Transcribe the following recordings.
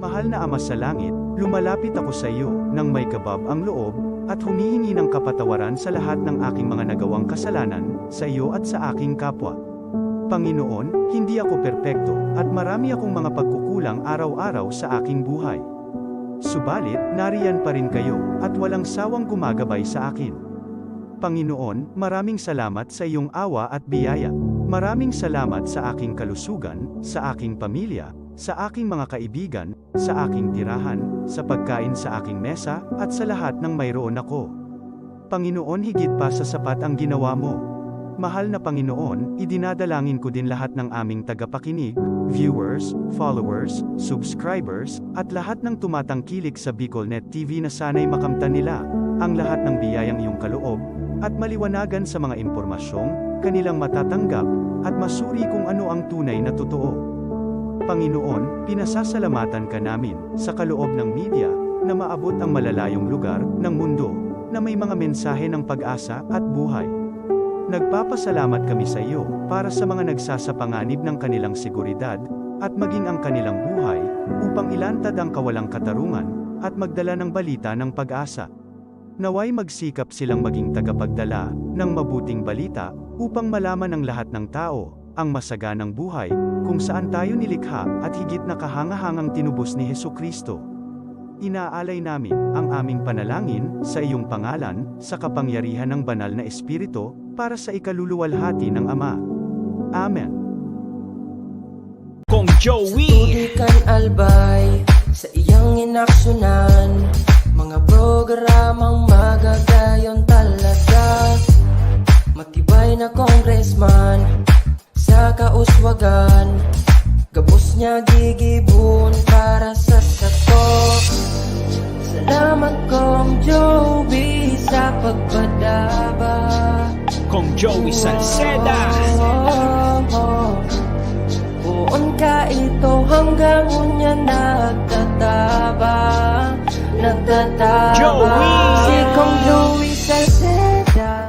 Mahal na Ama sa langit, lumalapit ako sa iyo, nang may kabab ang loob, at humihingi ng kapatawaran sa lahat ng aking mga nagawang kasalanan, sa iyo at sa aking kapwa. Panginoon, hindi ako perpekto, at marami akong mga pagkukulang araw-araw sa aking buhay. Subalit, nariyan pa rin kayo, at walang sawang gumagabay sa akin. Panginoon, maraming salamat sa iyong awa at biyaya. Maraming salamat sa aking kalusugan, sa aking pamilya, sa aking mga kaibigan, sa aking tirahan, sa pagkain sa aking mesa, at sa lahat ng mayroon ako. Panginoon, higit pa sa sapat ang ginawa mo. Mahal na Panginoon, idinadalangin ko din lahat ng aming tagapakinig, viewers, followers, subscribers, at lahat ng tumatangkilik sa BicolNet TV na sana'y makamtan nila ang lahat ng biyayang iyong kaloob, at maliwanagan sa mga impormasyong kanilang matatanggap, at masuri kung ano ang tunay na totoo. Panginoon, pinasasalamatan ka namin sa kaloob ng media na maabot ang malalayong lugar ng mundo na may mga mensahe ng pag-asa at buhay. Nagpapasalamat kami sa iyo para sa mga nagsasapanganib ng kanilang seguridad at maging ang kanilang buhay upang ilantad ang kawalang katarungan at magdala ng balita ng pag-asa. Naway magsikap silang maging tagapagdala ng mabuting balita upang malaman ng lahat ng tao ang masaganang buhay kung saan tayo nilikha at higit na kahangahangang tinubos ni Hesukristo. Inaalay namin ang aming panalangin sa iyong pangalan sa kapangyarihan ng banal na Espiritu para sa ikaluluwalhati ng Ama. Amen. Kong Joey Tugikan albay sa iyang inaksyonan, mga programang magagayon talaga. Matibay na congressman sa kauswagan, gabos niya gigibon para sa sato. Salamat Kong Joey sa pagpadaba. Kong Joey Salceda. Buon ka ito hanggang unya nagtataba. Joey! Si Kong Joey Salceda.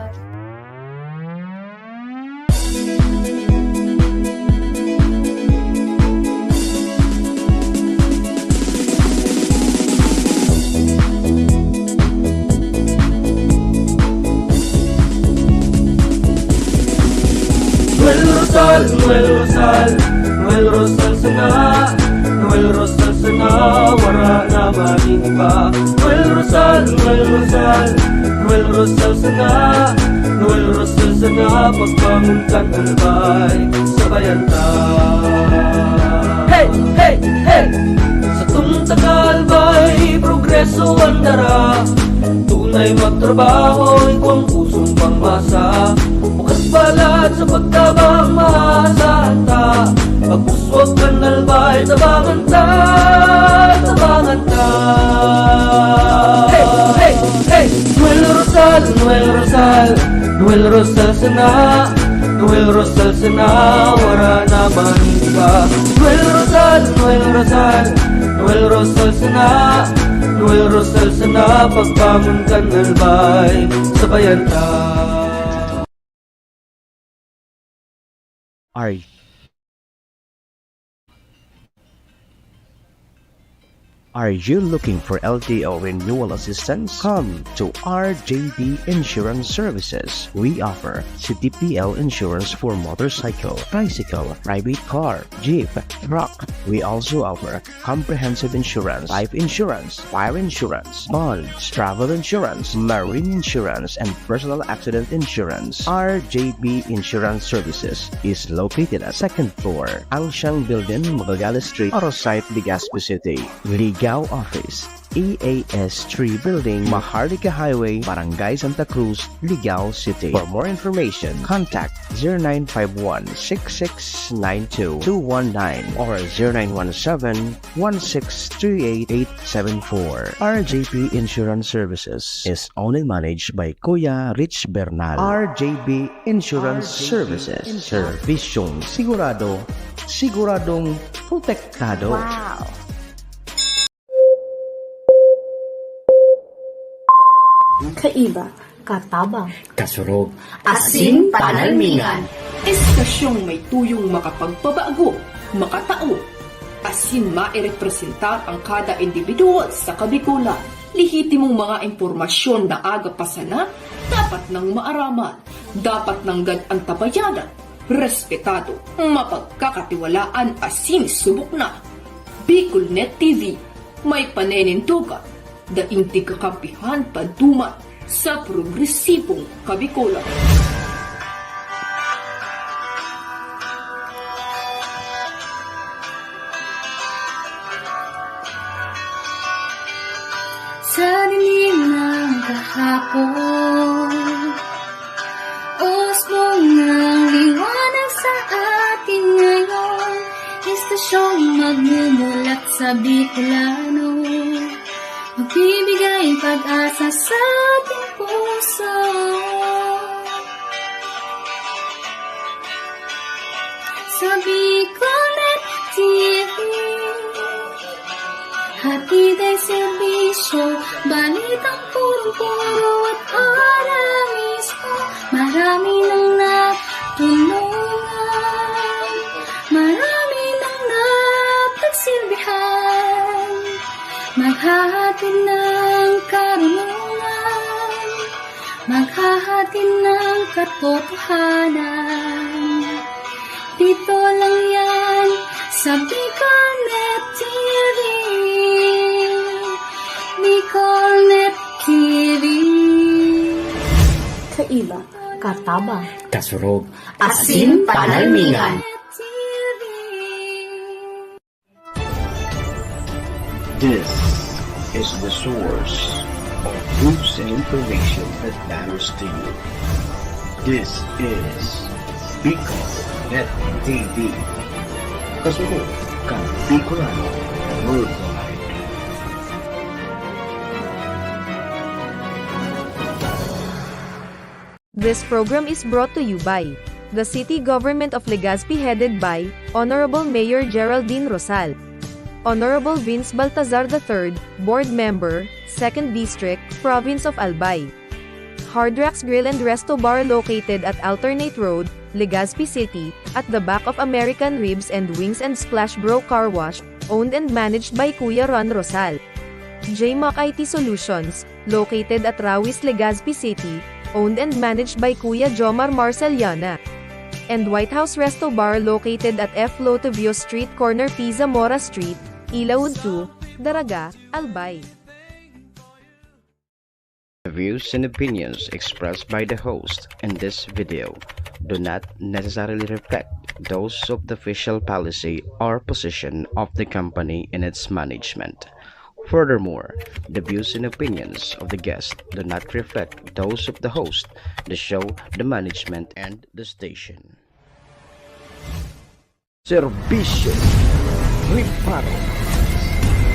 Noel Rosal sana, Noel Rosal sana, wala na maging iba. Noel Rosal sana, Noel Rosal sana, pagbangon kang albay, sabayan ta. Hey, hey, hey! Sa tunta kalbay, progreso ang dara, tunay magtrabaho, ikaw ang pusong pangmasa. Bukas palad sa pagtabang maasahan ta, pagpuswag kang albay, tabangan ta, tabangan ta. Hey, hey, hey! Noel Rosal, Noel Rosal, Noel Rosal sana, Noel Rosal sana, wala naman iba. Noel Rosal, Noel Rosal, Noel Rosal sana, Noel Rosal sana, pagbangon kang albay, sabayan ta. Are you looking for LTO renewal assistance? Come to RJB Insurance Services. We offer CTPL insurance for motorcycle, tricycle, private car, jeep, truck. We also offer comprehensive insurance, life insurance, fire insurance, bonds, travel insurance, marine insurance, and personal accident insurance. RJB Insurance Services is located at 2nd floor, Angshan Building, Magallanes Street, Orosite, Legazpi City. Ligao Office, EAS 3 Building, Maharlika Highway, Barangay Santa Cruz, Ligao City. For more information, contact 0951-6692-219 or 0917-1638874. RJP Insurance Services is owned and managed by Kuya Rich Bernal. RJB Insurance Services. Servisyong sigurado, siguradong protektado. Wow! Kaiba, katabang, kasurog, asin panalmingan. Estasyong may tuyong makapagpabago, makatao, asin mairepresentar ang kada individual sa kabikulan. Lihitimong mga impormasyon na aga pa sana, dapat nang maaraman, dapat nang antabayanan, respetado, mapagkakatiwalaan asin subok na. Bicolnet TV, may panenintugan, daing tigkakampihan paduman sa progresibong kabikulan. Sa dilim ng kahapon, usbong ng liwanag sa atin ngayon, istasyong magmumulat sa Bicolano, magbibigay pag-asa sa ating puso. Sa Bicolnet TV, hatid ay serbisyo, balitang puro-puro at oras mismo. Marami nang natulungan, marami nang napagsilbihan, maghahatid ng karunungan, maghahatid ng katotohanan. Dito lang yan sa Bicolnet TV. Bicolnet TV. Kaiba, katabang, Kasurog. asin panalmingan. This is the source of news and information that matters to you. This is Bicolnet TV. Kasurog kang Bicolano worldwide. This program is brought to you by the City Government of Legazpi headed by Honorable Mayor Geraldine Rosal, Honorable Vince Baltazar III, Board Member, 2nd District, Province of Albay. Hard Rocks Grill and Resto Bar located at Alternate Road, Legazpi City, at the back of American Ribs and Wings and Splash Bro Car Wash, owned and managed by Kuya Ron Rosal. JMAC IT Solutions, located at Rawis, Legazpi City, owned and managed by Kuya Jomar Marceliana. And White House Resto Bar located at F. Lotavio Street Corner P. Zamora Street, Ilaud 2, Daraga, Albay. The views and opinions expressed by the host in this video do not necessarily reflect those of the official policy or position of the company and its management. Furthermore, the views and opinions of the guest do not reflect those of the host, the show, the management, and the station. Serbisyo Riparo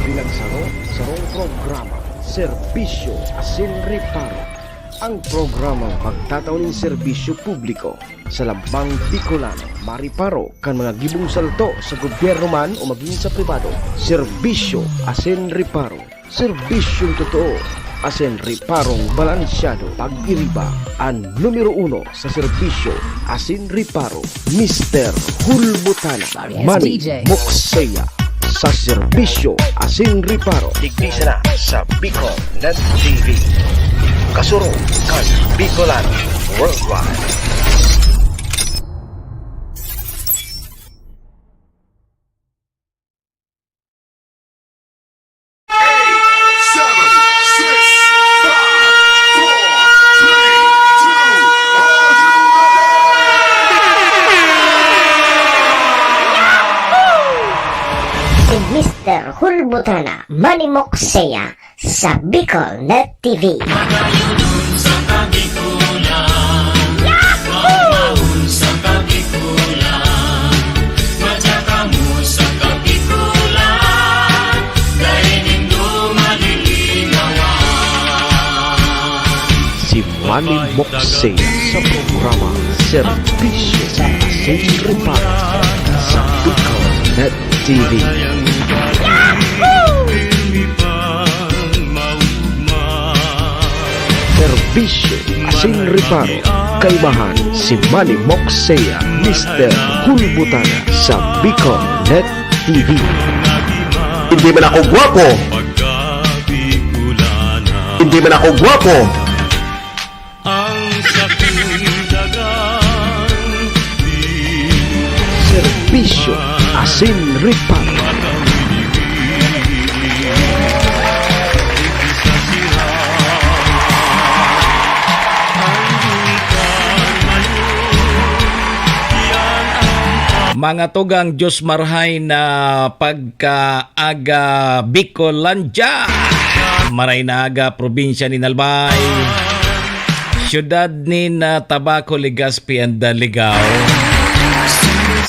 Pinagsaro-sarong programa Serbisyo Asin Riparo, ang programang pagtatao ng serbisyo publiko sa lambang Bicolano, mariparo kan mga gibong salto sa gobyerno man o maging sa pribado. Serbisyo Asin Riparo, serbisyong totoo, asin riparong balansyado. Pag-iriba ang numero 1 sa serbisyo Asin Riparo, Mr. Hulbutana Manny Moxeya. Sa serbisyo Asin Riparo, digdisa na sa Bicolnet TV. Kasurong kan Bicolano worldwide. Mr. Hulbutana Manny Moxeya sa Bicolnet TV. Si Manny Moxeya sa programa Serbisyo sa Asin Riparo sa Bicolnet TV. Serbisyo Asin Riparo, kaibahan si Manny Moxeya, Mr. Hulbutana sa Bicolnet TV. Hindi man ako gwapo. Hindi man ako gwapo. Serbisyo Asin Ripan. Mga tugang Diyos marhay na pagkaaga Bicolandia, maray na aga probinsya ni Nalbay, syudad ni na Tabaco, Legazpi and Ligao.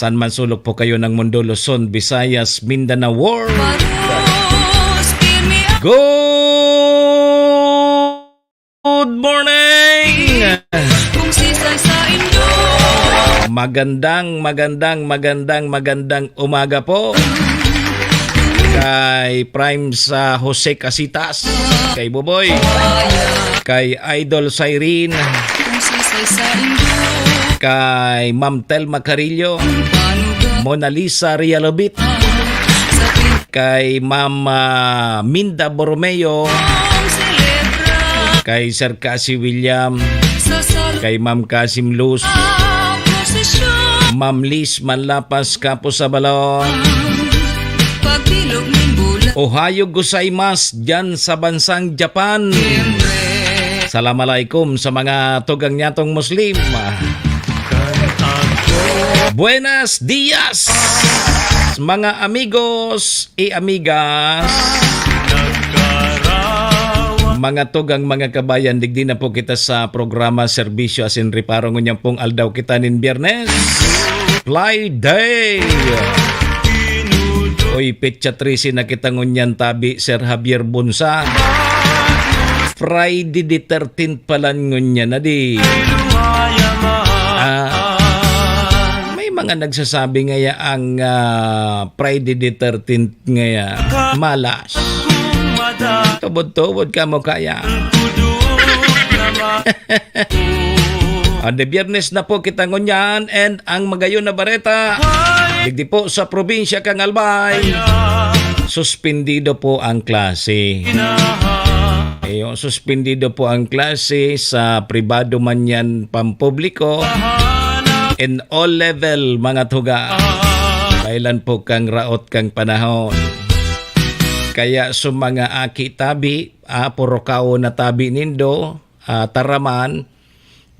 San man sulok po kayo ng mundo, Luzon, Visayas, Mindanao World. Good morning! Magandang umaga po kay Prime sa Jose Casitas, kay Boboy, kay Idol Cyrene, kay Ma'am Telma Carillo, Mona Lisa Rialobit, kay Ma'am Minda Borromeo, kay Sir Cassie William, kay Ma'am Kasim Luz, Ma'am Liz Manlapas Kapo sa Balon, Ohayo gozaimasu dyan sa bansang Japan. Assalamualaikum sa mga tugang nyatong Muslim. Buenos dias mga amigos y amigas, mga tugang mga kabayan. Digdi na po kita sa programa Serbisyo Asin Riparo, ngunyang pong aldaw kita nin Biyernes Fly Day. Oy, petsa 13 na kita ngunyan tabi Sir Javier Bunsa. Friday the 13th pala ngunyan na di. May mga nagsasabi ngaya ang Friday the 13th ngaya malas. Tubod-tubod ka mo kaya. Ande Biyernes na po kita ngunyan, and ang magayon na bareta digdi po sa probinsya kang Albay, suspendido po ang klase. Suspendido po ang klase sa pribado man yan pampubliko, in all level mga tuga. Kailan po kang raot kang panahon. Kaya sa mga aki tabi, puro kao na tabi nindo, taraman,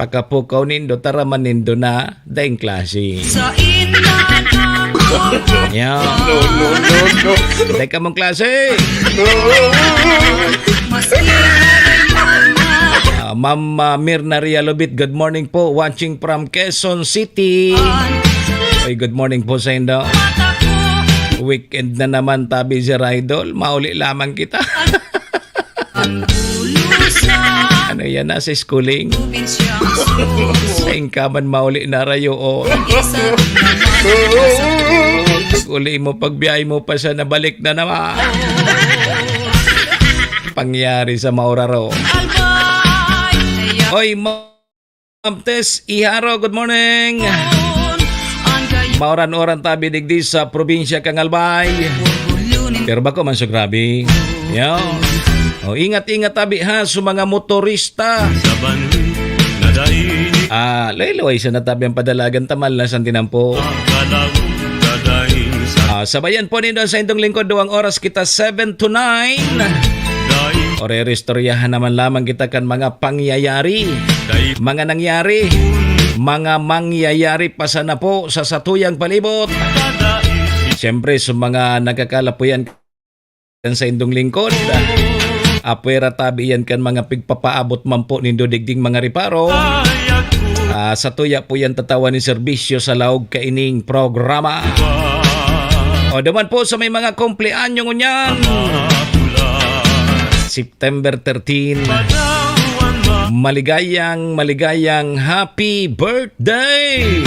pagkapukaw nindo, taraman nindo na, daing klase. Yeah. No. Daing ka mong klase. Ma'am Mirna Rialobit, good morning po. Watching from Quezon City. Oy, good morning po sa indo. Weekend na naman tabi Sir Idol. Mauli lamang kita. Ano yan na sa schooling? Sa ingkaman mauli na rayo o. Uli mo pagbiyahe mo pa siya, nabalik na naman. Pangyari sa Mauraro. Oy, Ma'am Tess Iharo, good morning. Mauran-oran tabi digdi sa probinsya kang Albay. Pero bako man so grabe. Yo. Ingat-ingat tabi ha sa mga motorista. Laylaway sa natabi ang padalagan tamal na sa tinampo. Sabayan po nindo sa indong lingkod, 2 oras kita 7 to 9. Ore-restoryahan naman lamang kita kan mga pangyayari, mga nangyari, mga mangyayari pa sana po sa satuyang palibot. Siyempre sa mga nagkakalapuyan kan sa indong lingkod, apwera tabi yan kan mga pigpapaabot man po nindo digding mga riparo. Sa tuya po yan tatawa ni serbisyo sa laog kaining programa. O naman po sa may mga kumpleanyo ngunyan, September 13, maligayang happy birthday.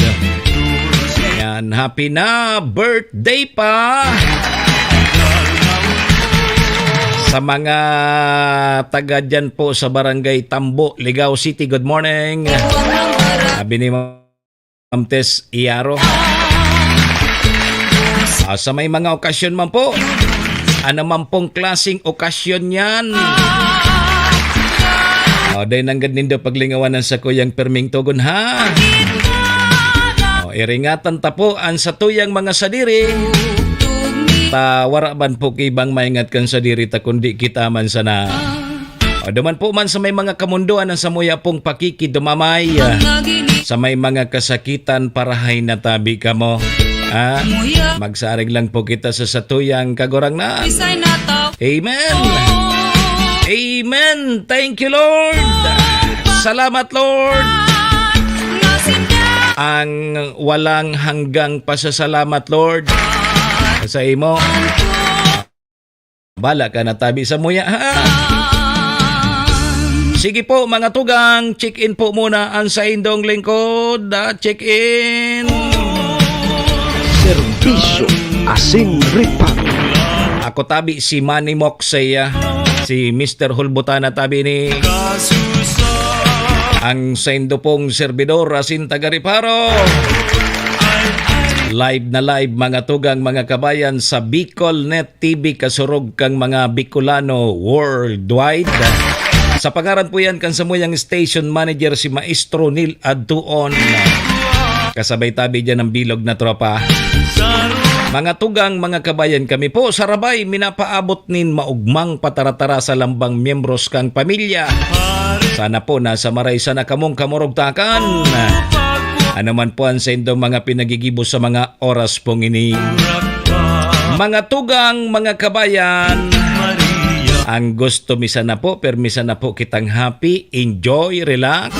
Yan, happy na birthday pa sa mga taga dyan po sa barangay Tambo, Ligao City. Good morning. Sabi ni Ma'am Tess Iaro. Sa may mga okasyon man po, ano man pong klaseng okasyon yan. Dahil nanggad nindo paglingawanan sa kuyang perming tugon ha. Iringatan ta po ang sa tuyang mga sadiri. Waraban po kibang maingat kan sadiri ta kundi kita man sana. Duman po man sa may mga kamunduan ang samuya pong pakikidumamay. Sa may mga kasakitan parahay na tabi ka mo. Magsarig lang po kita sa satuyang kagurang na. Amen. Amen. Thank you, Lord. Salamat, Lord. Ang walang hanggang pasasalamat, Lord. Sa imo. Bala ka na tabi sa muya, ha? Sige po, mga tugang. Check-in po muna ang sa indong lingkod. Check-in. Serbisyo Asin Ripa. Ako tabi si Manny Moksaya. Si Mr. Hulbutana tabi ni ang saindo pong servidor Asin Tagariparo. Live na live mga tugang mga kabayan sa Bicol Net TV kasurog kang mga Bicolano worldwide. Sa pangaran po yan kan sa muyang station manager si Maestro Neil Adtuon. Kasabay tabi dyan ng bilog na tropa. Mga tugang, mga kabayan, kami po sa Rabay, minapaabot nin maugmang pataratara sa lambang miyembros kang pamilya. Sana po nasa maray sana kamong kamurugtakan. Ano man po ang sa indong mga pinagigibo sa mga oras pong ini. Mga tugang, mga kabayan, ang gusto misa na po, permisa na po kitang happy, enjoy, relax.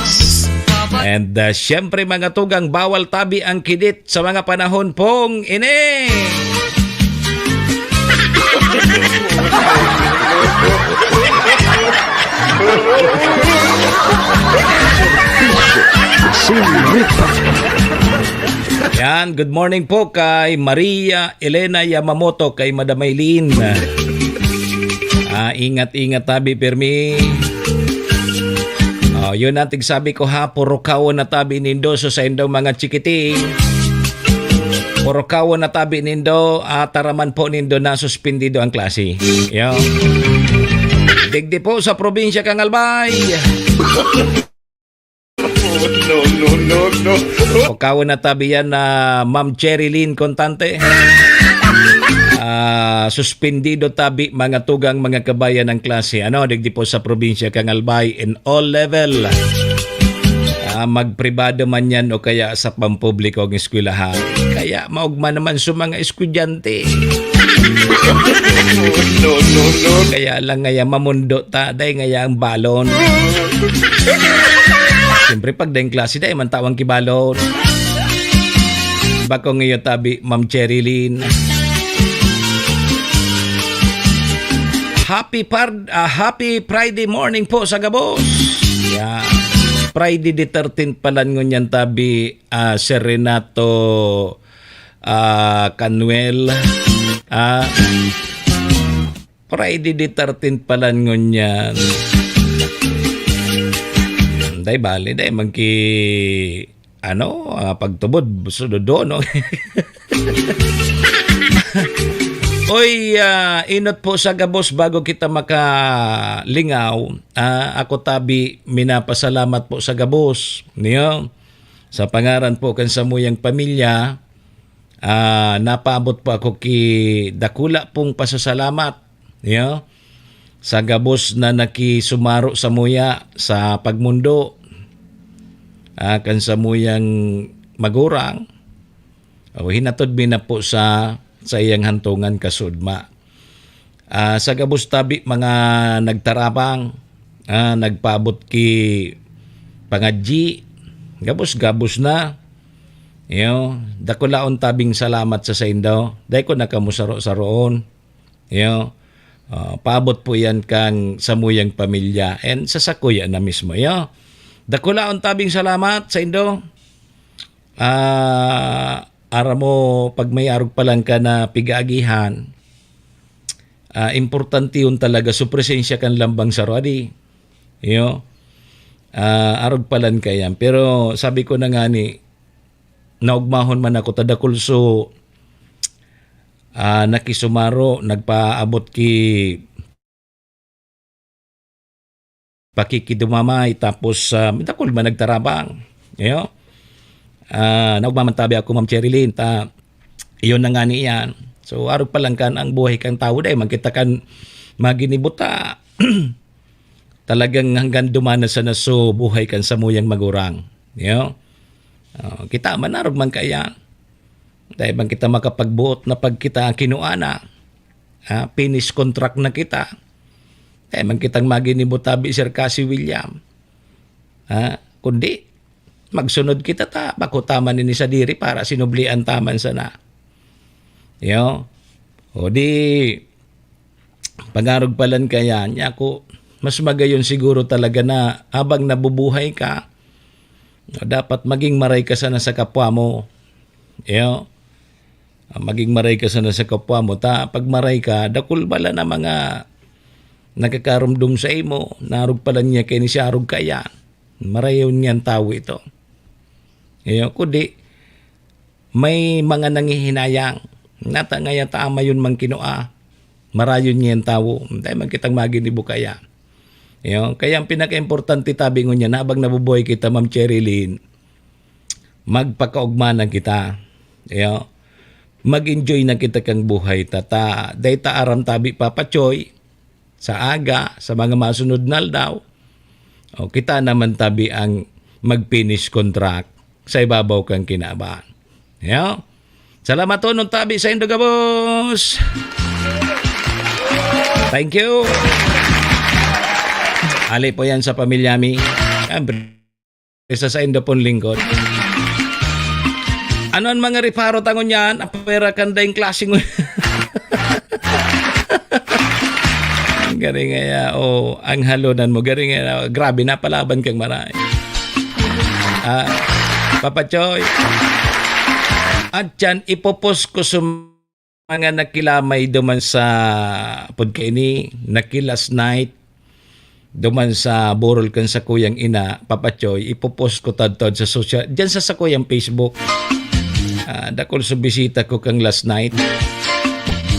And syempre mga tugang, bawal tabi ang kidit sa mga panahon pong ini. Yan, good morning po kay Maria Elena Yamamoto, kay Madam Maylin. Ingat-ingat tabi permi. Yun nating sabi ko ha, puro kawo na tabi nindo so sa indong mga chikiti. Puro kawo na tabi nindo, taraman po nindo na suspendido ang klase. Yo. Digdi po sa probinsya kang Albay. No. O kawo na tabi yan na Ma'am Cherilyn Contante. Suspendido tabi mga tugang mga kabayan ng klase. Digdi po sa probinsya kang Albay in all level. Magpribado man yan o kaya sa pampubliko ng eskwelahan. Kaya maugma naman sa mga estudyante. No. Kaya lang ngaya mamundo ta, day ngaya ang balon. Siyempre pag dahing klase day man tawang kibalon. Bako ngayon tabi Ma'am Cherilyn. Happy Friday morning po sa Gabos. Yeah. Friday the 13th palan ngunyan tabi Sir Renato Canuel. Friday the 13th palan ngunyan. Day bali day magki pagtubod sudodo no. Oy, inot po sa Gabos bago kita makalingaw. Ako tabi minapasalamat po sa Gabos. Niyo? Sa pangaran po kan sa muyang pamilya, napaabot po ako ki dakula pong pasasalamat. Niyo? Sa Gabos na nakisumaro sa muya sa pagmundo. Kan sa muyang magurang. Hinatod mi na po sa iyang hantungan kasudma. Sa Gabos tabi mga nagtarabang, nagpaabot ki pangadji, gabos na. Dakulaon tabing salamat sa saindo. Dahil ko nakamusaro-saroon. Paabot po yan kang samuyang pamilya. And sa sakuya na mismo. Dakulaon tabing salamat sa indo. Ara mo, pag may arog pa lang ka na pigagihan, importante yun talaga, so presensya kan lambang sa roadi. Arog pa lang ka yan. Pero sabi ko na nga ni, naugmahon man ako tadakulso, nakisumaro, nagpaabot ki pakikidumamay, tapos dakol man nagtarabang. Nagmamantabi ako, Ma'am Cherilyn, iyon na nga niyan. So, araw pa lang kan ang buhay kang tao day, magkita kan maginibuta. Talagang hanggang dumanas sa naso, buhay kan sa muyang magurang. Kita manarog man kaya. Dahil bang kita makapagbuot na pag kita kinuana, finish contract na kita. Dahil bang kitang maginibutabi Sir Cassie William. Kundi, magsunod kita bako taman ni sa diri para sinublian taman sana. O di, pangarog palan kaya niya ako, mas magayon siguro talaga na habang nabubuhay ka, dapat maging maray ka sana sa kapwa mo. Maging maray ka sana sa kapwa mo. Pag maray ka, dakul bala na mga nakakarumdum sa imo, narog pala niya kay ni siya arog kaya. Marayon niyan tao ito. Kundi, may mga nangihinayang, nata ngaya tama yun mang kinua, marayon niyan tao, dahil magkitang maginibo kaya. Kaya ang pinaka-importante tabi ngo niya, na habang nabubuhay kita, Ma'am Cherilyn, magpakaugmanan kita. Mag-enjoy na kita kang buhay. Dahil aram tabi papachoy, sa aga, sa mga masunod na daw, kita naman tabi ang mag-finish contract sa ibabaw kang kinabahan. Salamat to nung tabi sa Indo Gabos. Thank you. Ali po yan sa pamilya mi. Isa sa Indo pong lingkod. Ano ang mga riparo tangon yan? Apera kanda yung klaseng mo. Garing nga ang halunan mo. Garing nga, grabe na palaban kang maray. Papa Choy. At yan, ipopos ko sa mga nakilamay duman sa pagkaini, last night, duman sa burol kan sa kuyang ina, Papa Choy, ipopos ko tad-tad sa social, dyan sa kuyang Facebook. Dakol sa bisita ko kang last night.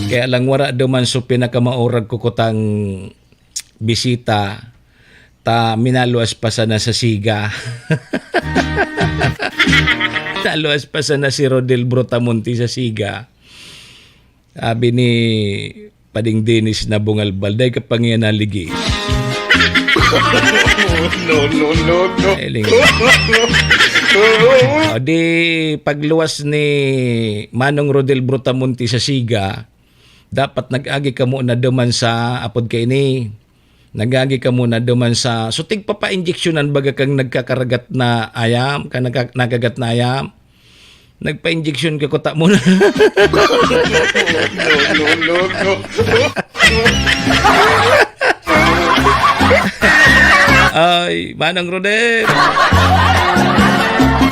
Kaya lang wala duman so pinakamaurag ko kutang bisita, minaluas pa sana sa siga. Naluas pa sana si Rodel Brotamonte sa siga. Sabi ni Pading Dennis na bungalbal, dahil kapangyana ligi. No. O di, pagluwas ni Manong Rodel Brotamonte sa siga, dapat nag-agi ka muna duman sa apod kay ni. Nag-agi ka muna duman sa, so tigpapa-injeksyonan baga kang nagkakaragat na ayam, ka nagagat na ayam. Nagpa-injeksyon ka kuta muna. No. Ay, Manang Rodel.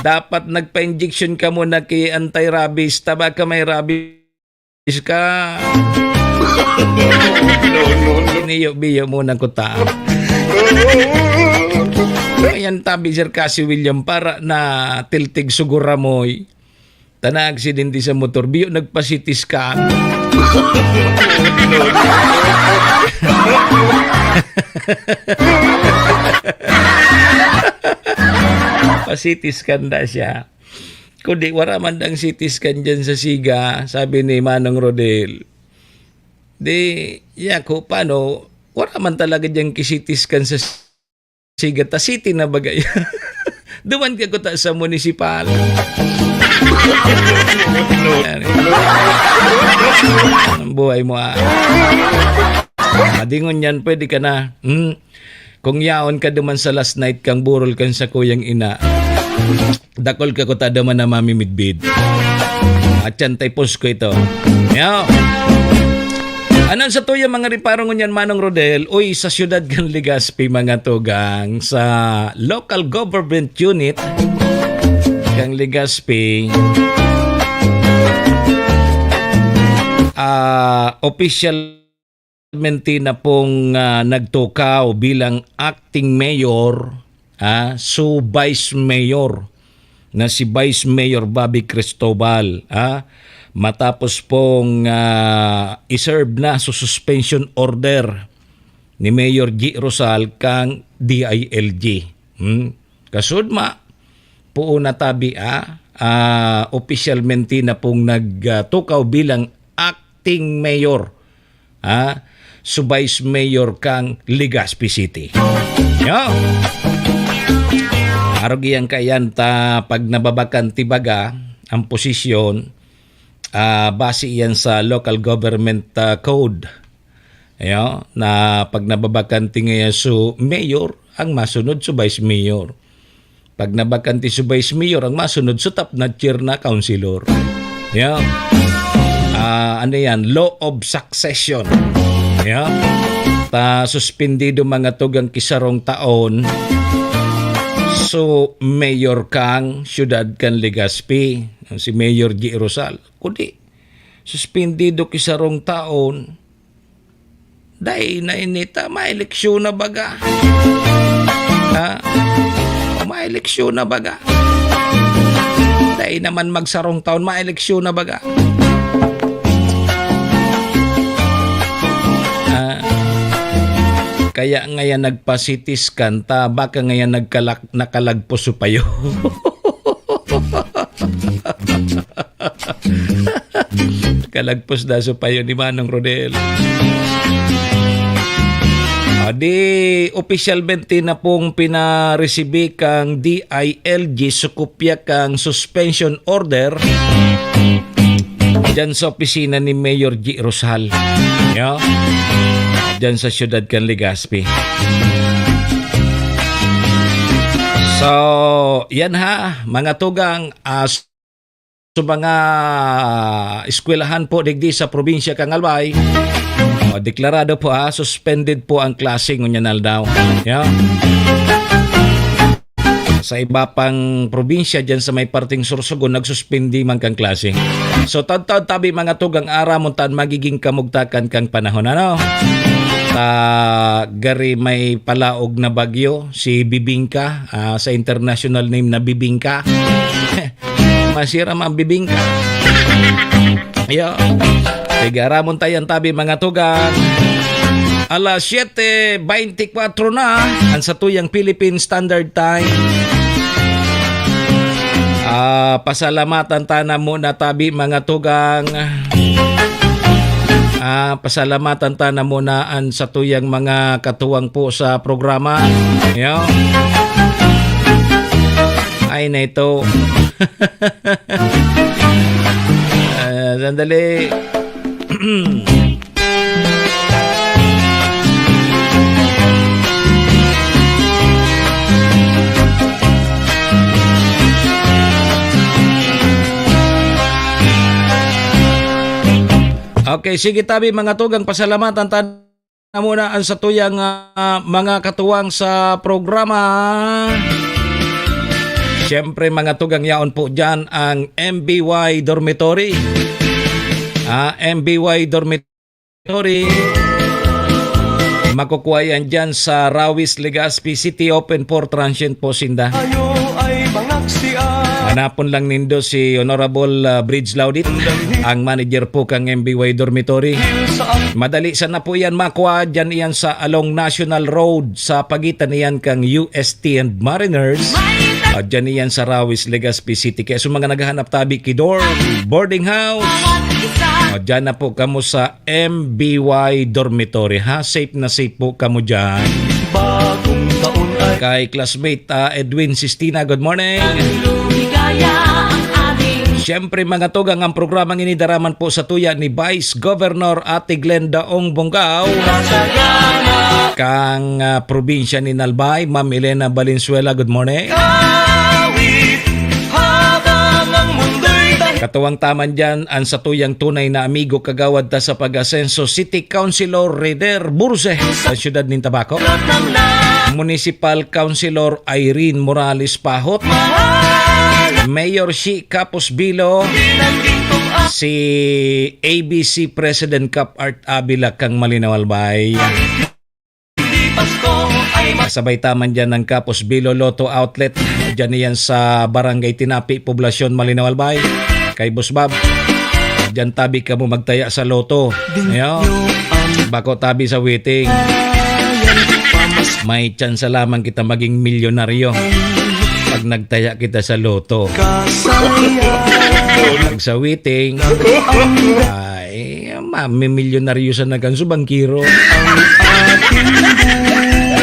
Dapat nagpa-injection ka muna kay anti-rabies. Taba ka may rabies ka. Niyo-biyo muna ko ta. Ayan tabi Sir Cassie William para na tiltig sugura mo'y tana-aksidente sa motor. Biyo nagpa-CT scan. Pa-CT scan na siya. Kundi wala man dang CT scan dyan sa siga, sabi ni Manong Rodel. Di, ko paano, wala man talaga dyan ki-CT scan sa siga. Ta city na bagay. Duman ka ko ta sa municipal. Ang buhay mo Madingon yan, pwede ka na. Kung yaon ka duman sa last night kang burol kan sa kuyang ina, dakol ka ko ta duman na mami midbid. At yan typos ko ito. Anon sa tuya mga riparong ngunyan Manong Rodel, uy sa syudad kan Legazpi mga tugang sa local government unit kang Legazpi, official na pong nagtukaw bilang acting mayor so vice mayor na si Vice Mayor Bobby Cristobal matapos pong iserve na sa suspension order ni Mayor G. Rosal kang DILG. Kasudma, po na tabi opisyalmente na pong nagtukaw bilang acting mayor sa Vice Mayor kang Legazpi City. Yo! Arugyan kayan ta pag nababakan tibaga ang posisyon, base yan sa local government code. Ayo, na pag nababakanti ngayon so mayor, ang masunod sa vice mayor. Pag nabakanti sa vice mayor, ang masunod sa top na chair na councilor. Ayo. Ano yan? Law of succession. Ayo. Suspendido mga tugang kisarong taon. So, mayor kang syudad kan Legazpi, si Mayor G. Rosal. Kundi, suspendido kisarong taon, dahil na inita, ma-eleksyon na baga. Ma-eleksyon na baga. Dahil naman magsarong taon, ma-eleksyon na baga. Kaya ngayon nagpa-CT scan ta, baka ngayon nakalagpos payo. Kalagpos na payo ni Manong Rodel. Di opisyalmente na pong pinaresibi kang DILG sukupya kang suspension order dyan sa opisina ni Mayor G. Rosal. Yo? Dyan sa siyudad kan Legazpi. So, yan mga tugang, sa mga eskwelahan po digdi sa probinsya kang Albay, deklarado po suspended po ang klase ngunyan daw. Yeah. Sa iba pang probinsya dyan sa may parting Sorsogon, nagsuspendi man kang klase. So taon-taon tabi mga tugang aramontan magiging kamugtakan kang panahon. Gari may palaog na bagyo, si Bibingka, sa international name na Bibingka. Masira ang Bibingka. Yeah. Tigaramon tayan tabi mga tugang. Alas 7:24 na ang satuyang Philippine Standard Time. Pasalamatan tana muna tabi mga tugang. Pasalamatan tana muna ang satuyang mga katuwang po sa programa. Yo. Ay na ito. Sandali. Okay, sige tabi mga tugang, pasalamatan tayo muna ang satuyang mga katuwang sa programa. Siyempre mga tugang, yaon po dyan ang MBY Dormitory. MBY Dormitory. Makukuha yan dyan sa Rawis, Legazpi City. Open for transient po sinda. Hanapon lang nindo si Honorable Bridge Laudit, ang manager po kang MBY Dormitory. Madali sana po yan makuha. Dyan yan sa along National Road sa pagitan niyan kang UST and Mariners. Dyan yan sa Rawis, Legazpi City. Kaya sa mga naghahanap tabi Kidor Boarding House, dyan na po kamo sa MBY Dormitory. Safe na safe po kamo dyan. Bagong taon ay kay classmate Edwin Sistina, good morning. Siyempre mga tugang, ang programang inidaraman po sa tuya ni Vice Governor Ate Glenda Ong Bonggao, kang probinsya ni Nalbay, Ma'am Elena Valenzuela, good morning. Katuwang taman dyan ang satuyang tunay na amigo kagawad ta sa pag-asenso City Councilor Reder Burse sa siyudad ng Tabaco, Municipal Councilor Irene Morales Pahot, Mayor Shi Capos Bilo, si ABC President Cap Art Abila kang Malinaw Albay. Sabay taman dyan ng Capos Bilo Lotto Outlet, dyan yan sa Barangay Tinapi, Poblasyon Malinaw Albay. Kay Boss Bob, Diyan tabi ka mo magtaya sa loto. Ayo. Bako tabi sa waiting. May chance lamang kita maging milyonaryo pag nagtaya kita sa loto. Pag sa waiting, ay mamimilyonaryo sa naganso bangkiro.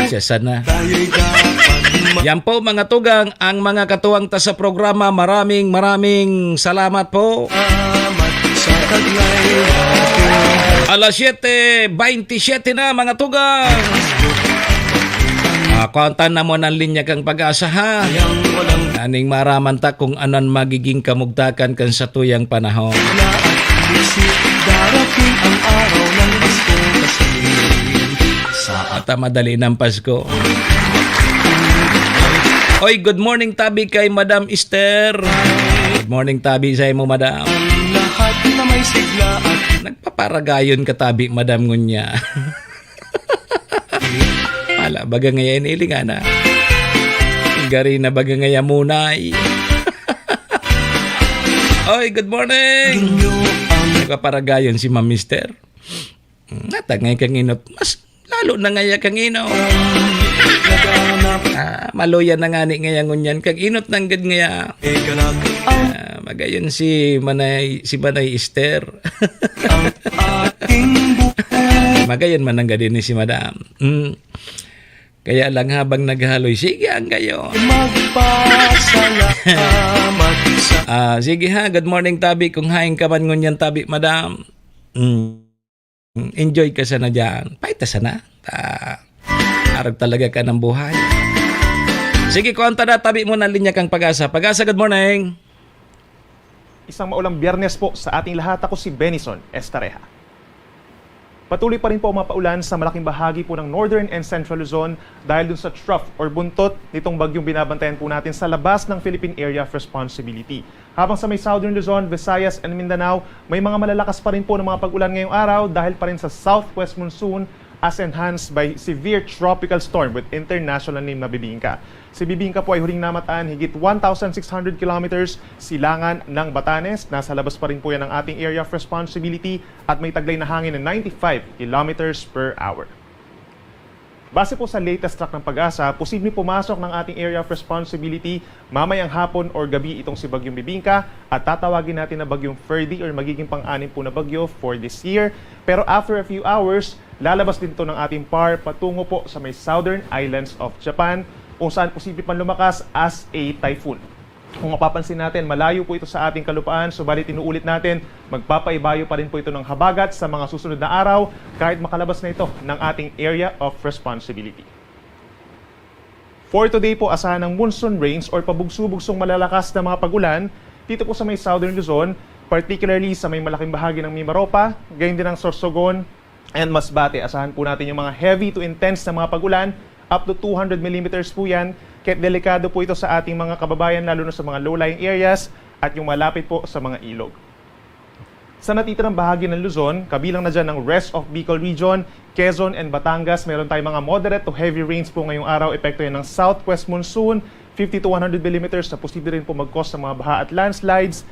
Siya sana. Yan po mga tugang, ang mga katuwang ta sa programa. Maraming salamat po. Alas 7:27 na mga tugang. Kontan na mo ng linya kang pag-asa ha. Aning maraman ta kung anan magiging kamugtakan kan sa tuyang panahon. At madali ng Pasko. Oy, good morning tabi kay Madam Esther. Good morning tabi sa imo, Madam. Nagpaparagayon ka tabi, Madam Ngunya. Wala, baga ngayon ilingana. Gari na baga ngayon munay. Oy, good morning. Nagpaparagayon si Ma'am Mister. Natangay kang inot. Mas lalo na ngaya kang inot. Maluyan na nga ni ngaya ngunyan. Kag inot nang gad ngaya. Magayon si Manay Esther. Magayon man ang gadin ni si Madam. Kaya lang habang naghaloy, sige ang gayon. Sige ha, good morning tabi. Kung haing ka man ngunyan tabi, Madam. Enjoy ka sana dyan. Paita sana. Arag talaga ka ng buhay. Sige, konta na tabi mo na linya kang Pag-asa. Pag-asa, good morning. Isang maulang Biyernes po sa ating lahat. Ako si Benison Estareja. Patuloy pa rin po ang mapaulan sa malaking bahagi po ng Northern and Central Luzon dahil dun sa trough or buntot nitong bagyong binabantayan po natin sa labas ng Philippine Area of Responsibility. Habang sa may Southern Luzon, Visayas and Mindanao, may mga malalakas pa rin po ng mga pag-ulan ngayong araw dahil pa rin sa southwest monsoon as enhanced by severe tropical storm with international name na Bibingka. Si Bibingka po ay huling namataan higit 1,600 kilometers silangan ng Batanes. Nasa labas pa rin po yan ng ating area of responsibility at may taglay na hangin na 95 kilometers per hour. Base po sa latest track ng Pag-asa, posibleng pumasok ng ating area of responsibility mamayang hapon or gabi itong si Bagyong Bibingka at tatawagin natin na Bagyong Ferdy or magiging pang-anim po na bagyo for this year. Pero after a few hours, lalabas din ito ng ating PAR patungo po sa may southern islands of Japan kung saan posible pang lumakas as a typhoon. Kung mapapansin natin, malayo po ito sa ating kalupaan, subalit inuulit natin, magpapaibayo pa rin po ito ng habagat sa mga susunod na araw kahit makalabas na ito ng ating area of responsibility. For today po, asahan ng monsoon rains or pabugso-bugsong malalakas na mga pagulan dito po sa may southern Luzon, particularly sa may malaking bahagi ng Mimaropa, gayon din ng Sorsogon and Masbate. Asahan po natin yung mga heavy to intense na mga pagulan, up to 200 millimeters po yan. Kaya delikado po ito sa ating mga kababayan, lalo na sa mga low-lying areas at yung malapit po sa mga ilog. Sa natitirang bahagi ng Luzon, kabilang na dyan ng rest of Bicol Region, Quezon and Batangas, meron tayong mga moderate to heavy rains po ngayong araw. Epekto yan ng southwest monsoon, 50 to 100 millimeters na posible rin po mag-cause ng mga baha at landslides.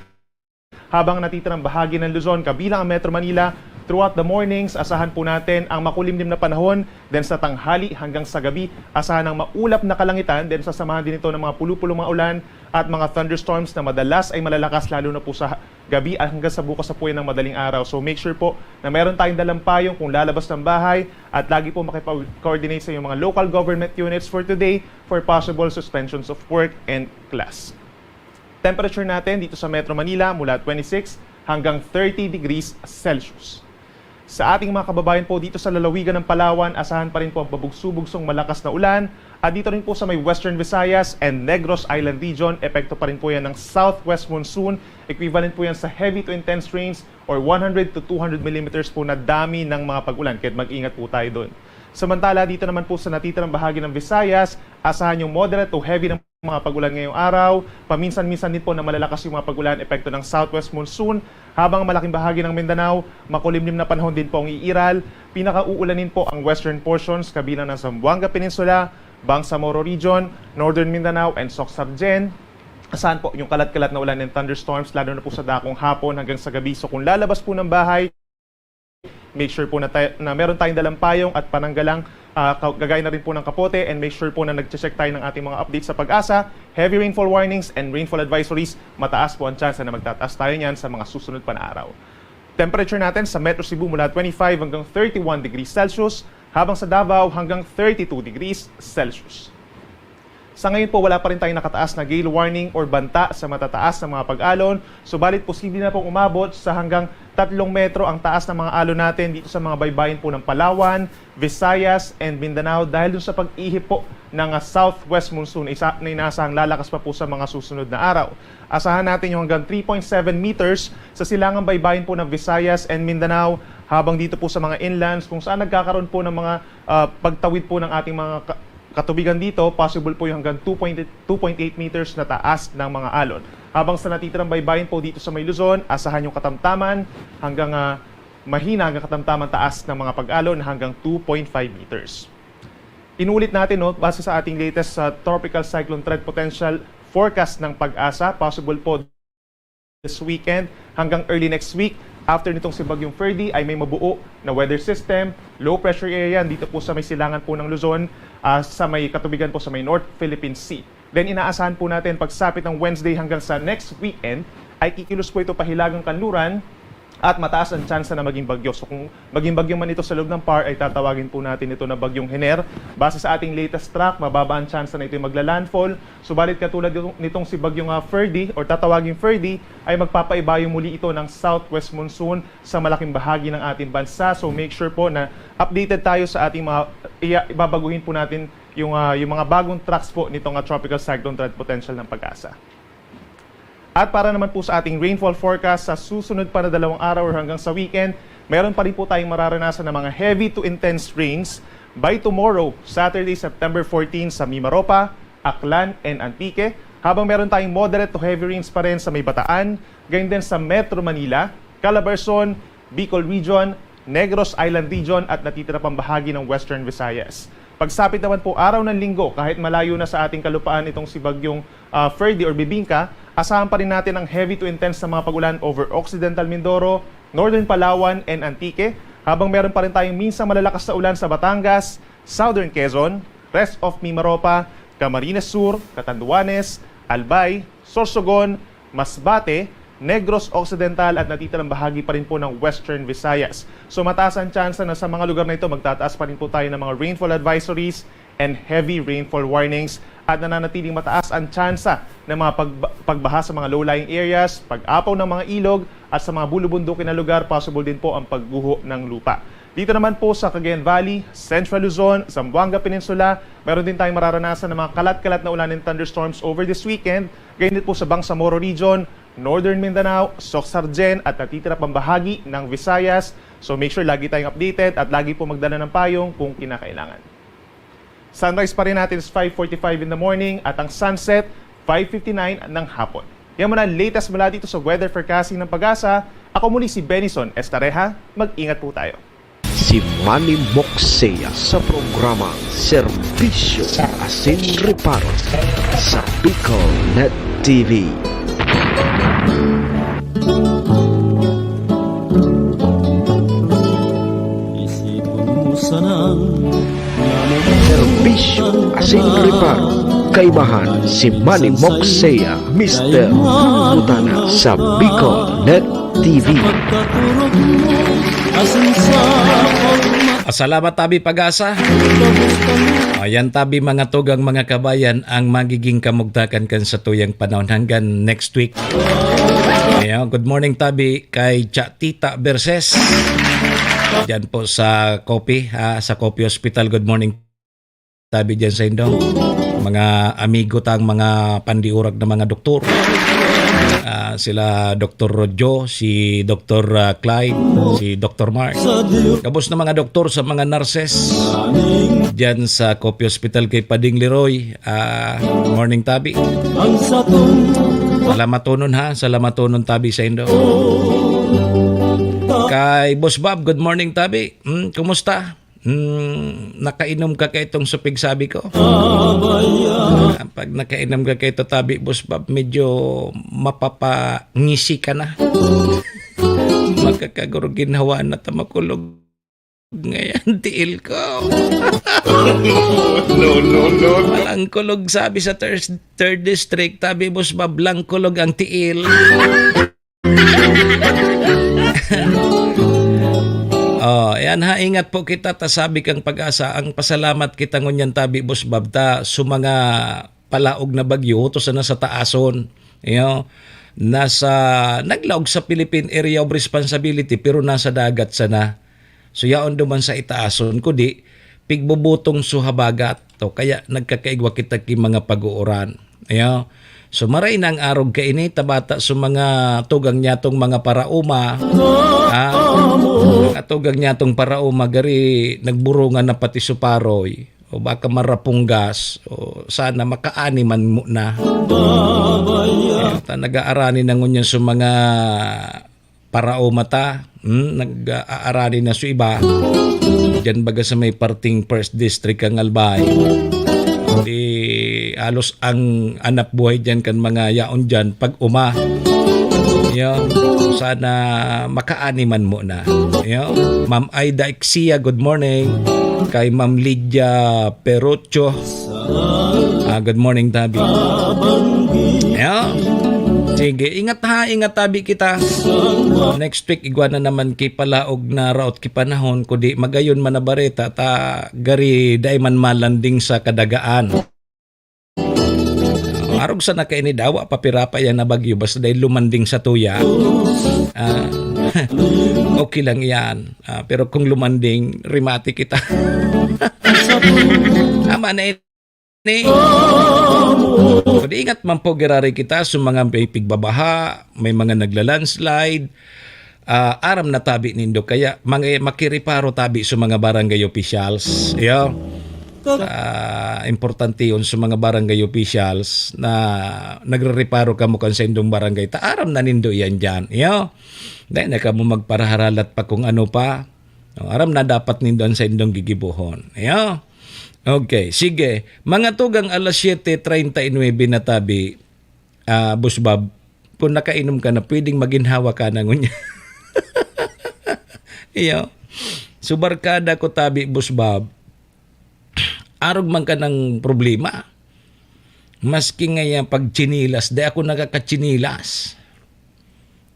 Habang natitirang bahagi ng Luzon, kabilang ang Metro Manila, throughout the mornings, asahan po natin ang makulimlim na panahon, then sa tanghali hanggang sa gabi, asahan ang maulap na kalangitan, then sasamahan din ito ng mga pulu-pulong mga ulan at mga thunderstorms na madalas ay malalakas lalo na po sa gabi at hanggang sa bukas sa puyan ng madaling araw. So make sure po na meron tayong dalang payong kung lalabas ng bahay at lagi po makipag-coordinate sa yung mga local government units for today for possible suspensions of work and class. Temperature natin dito sa Metro Manila mula 26 hanggang 30 degrees Celsius. Sa ating mga kababayan po dito sa lalawigan ng Palawan, asahan pa rin po ang pabugso-bugsong malakas na ulan. At dito rin po sa may Western Visayas and Negros Island Region, epekto pa rin po yan ng southwest monsoon. Equivalent po yan sa heavy to intense rains or 100 to 200 millimeters po na dami ng mga pag-ulan. Kaya mag-ingat po tayo doon. Samantala, dito naman po sa natitirang bahagi ng Visayas, asahan yung moderate to heavy ng mga pagulan ngayong araw. Paminsan-minsan din po na malalakas yung mga pagulan epekto ng southwest monsoon. Habang malaking bahagi ng Mindanao, makulimlim na panahon din po ang iiral. Pinakauulanin po ang western portions kabilang ng Zamboanga Peninsula, Bangsamoro Region, Northern Mindanao and Soc-Sargen. asahan po yung kalat-kalat na ulan and thunderstorms, lalo na po sa dakong hapon hanggang sa gabi. So kung lalabas po ng bahay, make sure po na meron tayong dalang payong at pananggalang, gagaya na rin po ng kapote, and make sure po na nag-check tayo ng ating mga updates sa Pag-asa. Heavy rainfall warnings and rainfall advisories, mataas po ang chance na magtataas tayo niyan sa mga susunod pa na araw. Temperature natin sa Metro Cebu mula 25 hanggang 31 degrees Celsius, habang sa Davao hanggang 32 degrees Celsius. Sa ngayon po, wala pa rin tayong nakataas na gale warning or banta sa matataas na mga pag-alon. Subalit, posible na pong umabot sa hanggang 3 metro ang taas ng mga alon natin dito sa mga baybayin po ng Palawan, Visayas, and Mindanao dahil dun sa pag-ihip po ng southwest monsoon na inaasahang lalakas pa po sa mga susunod na araw. Asahan natin yung hanggang 3.7 meters sa silangang baybayin po ng Visayas and Mindanao, habang dito po sa mga inlands kung saan nagkakaroon po ng mga pagtawid po ng ating mga katubigan dito, possible po yung hanggang 2.8 meters na taas ng mga alon. Habang sa natitirang baybayin po dito sa may Luzon, asahan yung katamtaman hanggang mahina hanggang katamtaman taas ng mga pag-alon hanggang 2.5 meters. Inulit natin, base sa ating latest tropical cyclone threat potential forecast ng Pag-asa, possible po this weekend hanggang early next week. After nitong si Bagyong Ferdy ay may mabuo na weather system, low pressure area dito po sa may silangan po ng Luzon, sa may katubigan po sa may North Philippine Sea. Then inaasahan po natin pagsapit ng Wednesday hanggang sa next weekend ay kikilos po ito pahilagang kanluran at mataas ang tsansa na maging bagyo. So kung maging bagyo man ito sa loob ng PAR, ay tatawagin po natin ito na Bagyong Hener. Base sa ating latest track, mababa ang tsansa na ito magla-landfall. Subalit katulad nitong si Bagyong Ferdy or tatawagin Ferdy, ay magpapaibayo muli ito ng southwest monsoon sa malaking bahagi ng ating bansa. So make sure po na updated tayo sa ating mga, ibabaguhin po natin yung mga bagong tracks po nitong tropical cyclone threat potential ng Pag-asa. At para naman po sa ating rainfall forecast sa susunod pa na 2 araw or hanggang sa weekend, meron pa rin po tayong mararanasan ng mga heavy to intense rains by tomorrow, Saturday, September 14 sa Mimaropa, Aklan, and Antique, habang meron tayong moderate to heavy rains pa rin sa may Bataan, gayon din sa Metro Manila, Calabarzon, Bicol Region, Negros Island Region at natitira pang bahagi ng Western Visayas. Pagsapit naman po araw ng Linggo, kahit malayo na sa ating kalupaan itong si Bagyong Ferdy or Bibingka, asahan pa rin natin ang heavy to intense na mga pagulan over Occidental Mindoro, Northern Palawan, and Antique, habang meron pa rin tayong minsang malalakas na ulan sa Batangas, Southern Quezon, rest of Mimaropa, Camarines Sur, Catanduanes, Albay, Sorsogon, Masbate, Negros Occidental at natitirang bahagi pa rin po ng Western Visayas. So mataas ang tsansa na sa mga lugar na ito magtataas pa rin po tayo ng mga rainfall advisories and heavy rainfall warnings at nananatiling mataas ang tsansa ng mga pagbaha sa mga low-lying areas, pag-apaw ng mga ilog at sa mga bulubundukin na lugar, possible din po ang pagguho ng lupa. Dito naman po sa Cagayan Valley, Central Luzon, Zamboanga Peninsula, meron din tayong mararanasan ng mga kalat-kalat na ulan and thunderstorms over this weekend. Ganyan din po sa Bangsamoro Region, Northern Mindanao, Soxargen at natitira pang bahagi ng Visayas. So make sure lagi tayong updated at lagi po magdala ng payong kung kinakailangan. Sunrise pa rin natin is 5:45 in the morning at ang sunset 5:59 ng hapon. Yan muna latest mula dito sa weather forecasting ng Pag-asa. Ako muli si Benison Estareja. Mag-ingat po tayo. Si Manny Moxea sa programa Serbisyo Asin Reparo sa Bicol Net TV. Serbisyo Asin Reparo, kaibahan si Manny Moxea, Mr. Butana sa Bicol Net TV. Salamat tabi Pag-asa. Ayan tabi mga tugang mga kabayan ang magiging kamugtakan kan sa tuyang panahon hanggang next week. Ayan, good morning tabi kay Tita Berses. Diyan po sa Kopi, sa Kopi Hospital. Good morning tabi diyan sa Indong. Mga amigo tang mga pandiurag na mga doktor. Sila Dr. Rojo, si Dr. Clyde, si Dr. Mark. Kabos na mga doktor sa mga nurses dyan sa Kopi Hospital kay Pading Leroy. Morning tabi. Salamat tunon tabi sa Indo. Kay Boss Bob, good morning tabi. Kumusta? nakainom ka kay itong supig sabi ko. Pag nakainom ka kay ito tabi, Boss Bob, medyo mapapangisi ka na. Magkakaguro ginhawa na tamakulog. Ngayon, tiil ko. No. Walang kulog sabi sa third district. Tabi, Boss Bob, lang kulog ang tiil. Ayan ha, ingat po kita, tasabi kang Pag-asa. Ang pasalamat kita ngunyan tabi, Boss Bob, ta sumanga palaog na bagyo, to sana sa taason. Naglaog sa Philippine Area of Responsibility, pero nasa dagat sana. So yaon duman sa itaason, kundi pigbubutong suhabagat. To, kaya nagkakaigwa kita ki mga pag-uuran. So maray nang arog ka ini, tabata sa mga tugang nyatong mga parauma. Mga tugang nyatong parauma, gari nagburungan na pati suparoy. O baka marapunggas. O sana makaaniman mo na. Nag-aarani na ngunyan sa mga parauma ta. Nag-aarani na sa iba. Diyan baga sa may parting first district ang Albay. Di alos ang anak buhay dyan kan mga yaon dyan pag sana makaaniman mo na. Ma'am Aida Ixia, good morning. Kay Ma'am Lydia Perocho, good morning tabi. Sige, ingat tabi kita. Next week igwa na naman kay palaog na raot ki panahon, kundi magayon man na bareta ta gari day man malanding sa kadagaan. Arog sa nakaini dawa papirapa yan na bagyo basta day lumanding sa tuya. Okay lang yan. Pero kung lumanding, rimati kita. Tama na ini. Kung ingat man po girari kita sa mga may pigbabaha, may mga nagla-landslide, aram na tabi nindo. Kaya makiriparo tabi sa mga barangay officials. Importante yun sa mga barangay officials na nagre-reparo ka mo kan sa indong barangay. Aram na nindo yan dyan. Dahil na ka mo magparaharalat pa kung ano pa. Aram na dapat nindo sa indong gigibuhon. Okay, sige. Mga tugang alas 7:39 na tabi, Boss Bob, kung nakainom ka na, pwedeng maginhawa ka na ngunya. Subarkada ko tabi, Boss Bob, arog man ka ng problema. Maski ngayon pag chinilas, di ako nakakachinilas.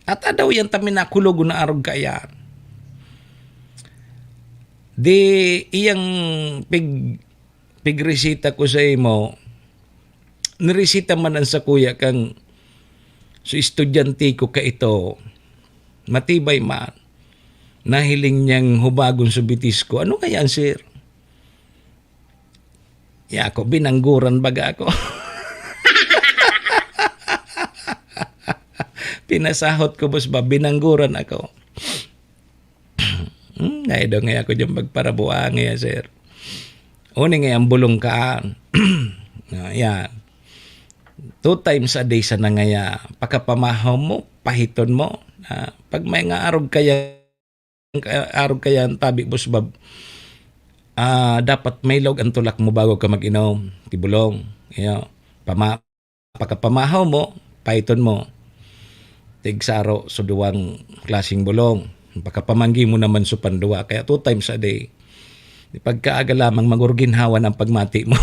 At daw yan tamin na kulog na arog ka yan. Di iyang pigresita ko sa imo, niresita manan sa kuya kang so estudyante ko ka ito, matibay man, nahiling niyang hubagon sa bitis ko. Ano kaya, sir? Ako, binangguran baga ako. Pinasahot ko, Boss Bob, binangguran ako. Naido nga ako dyan magparabuang nga, sir. Uni nga ang bulong kaan. Yan. 2 times a day sa nangaya. Pagkapamahaw mo, pahiton mo. Pag may nga arog kaya tabi, Boss Bob, dapat may log ang tulak mo bago ka mag-inom. Tibulong. Pagkapamahaw mo, pahiton mo. Tigsaro so 2 klaseng bulong. Pagkapamanggi mo naman sa panduwa. Kaya 2 times a day. Pagkaaga lamang magurginhawan ang pagmati mo.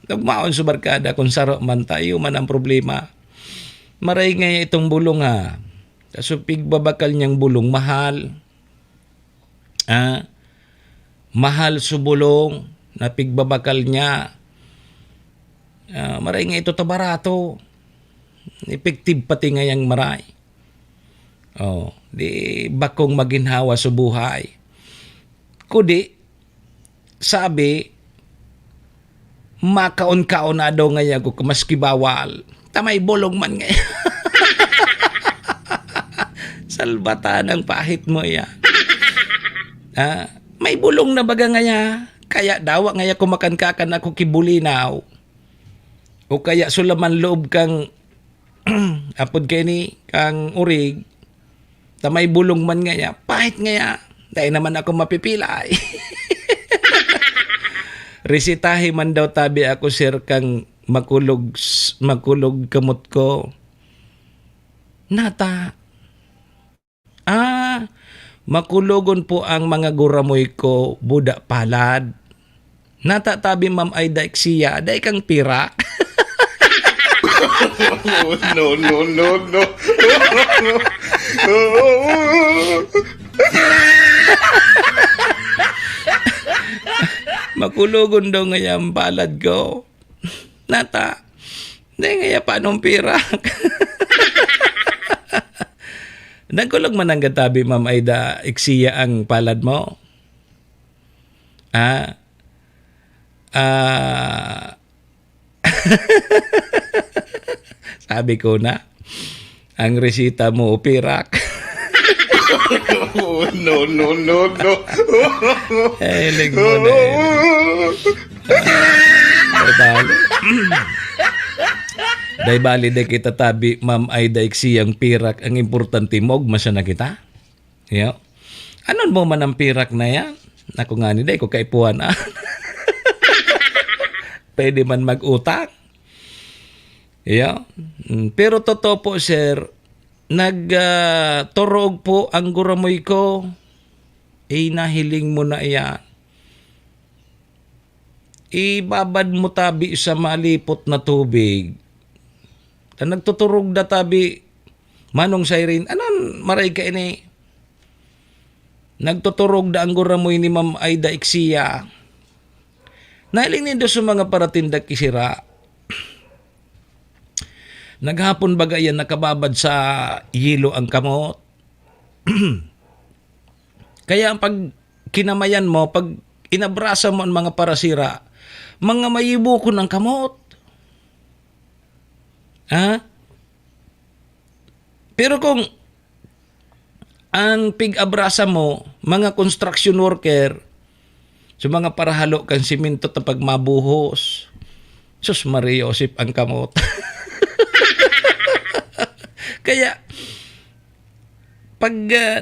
Nagmaon sa barkada kung saro man tayo man ang problema. Maray nga itong bulong ha. Kaso pigbabakal niyang bulong, mahal. Mahal sa bulong na pigbabakal niya. Maray nga ito tabarato. Effective pati nga yang maray. Di bakong maginhawa sa buhay. Kudi, sabi, makaon-kaon na daw ngayon ko maski bawal. Tamay bulong man ngayon. Salbatan ang pahit mo yan. May bulong na baga ngayon. Kaya dawa ngayon kumakan-kakan ako kibulinaw. O kaya sulaman loob kang apod kayo ni kang urig. Tamay bulong man ngayon. Pahit ngayon. Dahil naman ako mapipila. Resitahi man daw tabi ako, sir, kang makulog kamot ko. Nata. Makulogon po ang mga guramoy ko, buda palad. Nata tabi Ma'am Aida Iksiya, day kang pirak. No, no, no, no. Makulogon daw ngayang palad ko. Nata, day ngaya paanong pirak. Nagkulog man ang gatabi, Ma'am Aida Iksiya, ang palad mo? Sabi ko na, ang resita mo, pirak. No, no, no, no. Hiling mo na Day bali de kita tabi, Ma'am Aida Iksiyang pirak, ang importante mo, masya na kita. Yo. Anon mo man ang pirak na yan? Ako nga ni day ko kaipuan Pwede man mag-utang. Yo. Pero totoo po, sir, nagturog po ang guramoy ko. Nahiling mo na yan. Ibabad mo tabi sa malipot na tubig. Nagtuturog da tabi, manong siren, anon maray ka ini? Nagtuturog da ang guramoy ni Ma'am Aida Iksiya. Nahiling nindo sa mga paratindak kisira. Naghapon baga yan nakababad sa yelo ang kamot. Kaya pag kinamayan mo, pag inabrasa mo ang mga parasira, mga mayibo ko ng kamot. Pero kung ang pig-abrasa mo, mga construction worker, sa mga parahalo kang simento ta pag mabuhos, Sus Maria Josep ang kamot. Kaya, pag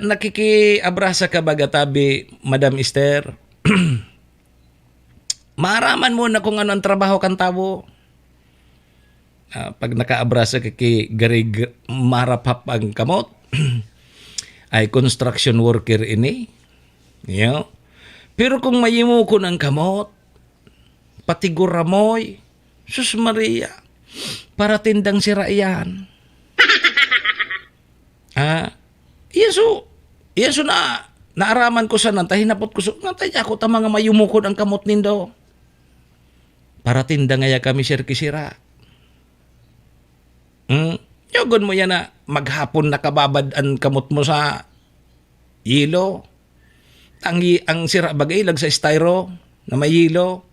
nakikiabrasa ka baga tabi, Madam Esther, maaraman mo na kung ano ang trabaho kang tao. Pag nakaabrasa garig marapap ang kamot, ay construction worker ini. Pero kung mayimo ko ng kamot, pati guramoy, Sus Maria, para tindang sira yan. Yeso na naaraman ko sa nantay, hinapot ko sa nantay ako ta mga mayumukod ang kamot nindo. Para tinda ngaya kami sir kisira. Yogon mo yan na maghapon nakababad ang kamot mo sa yelo. Ang sira bagay lag sa styro na may yelo.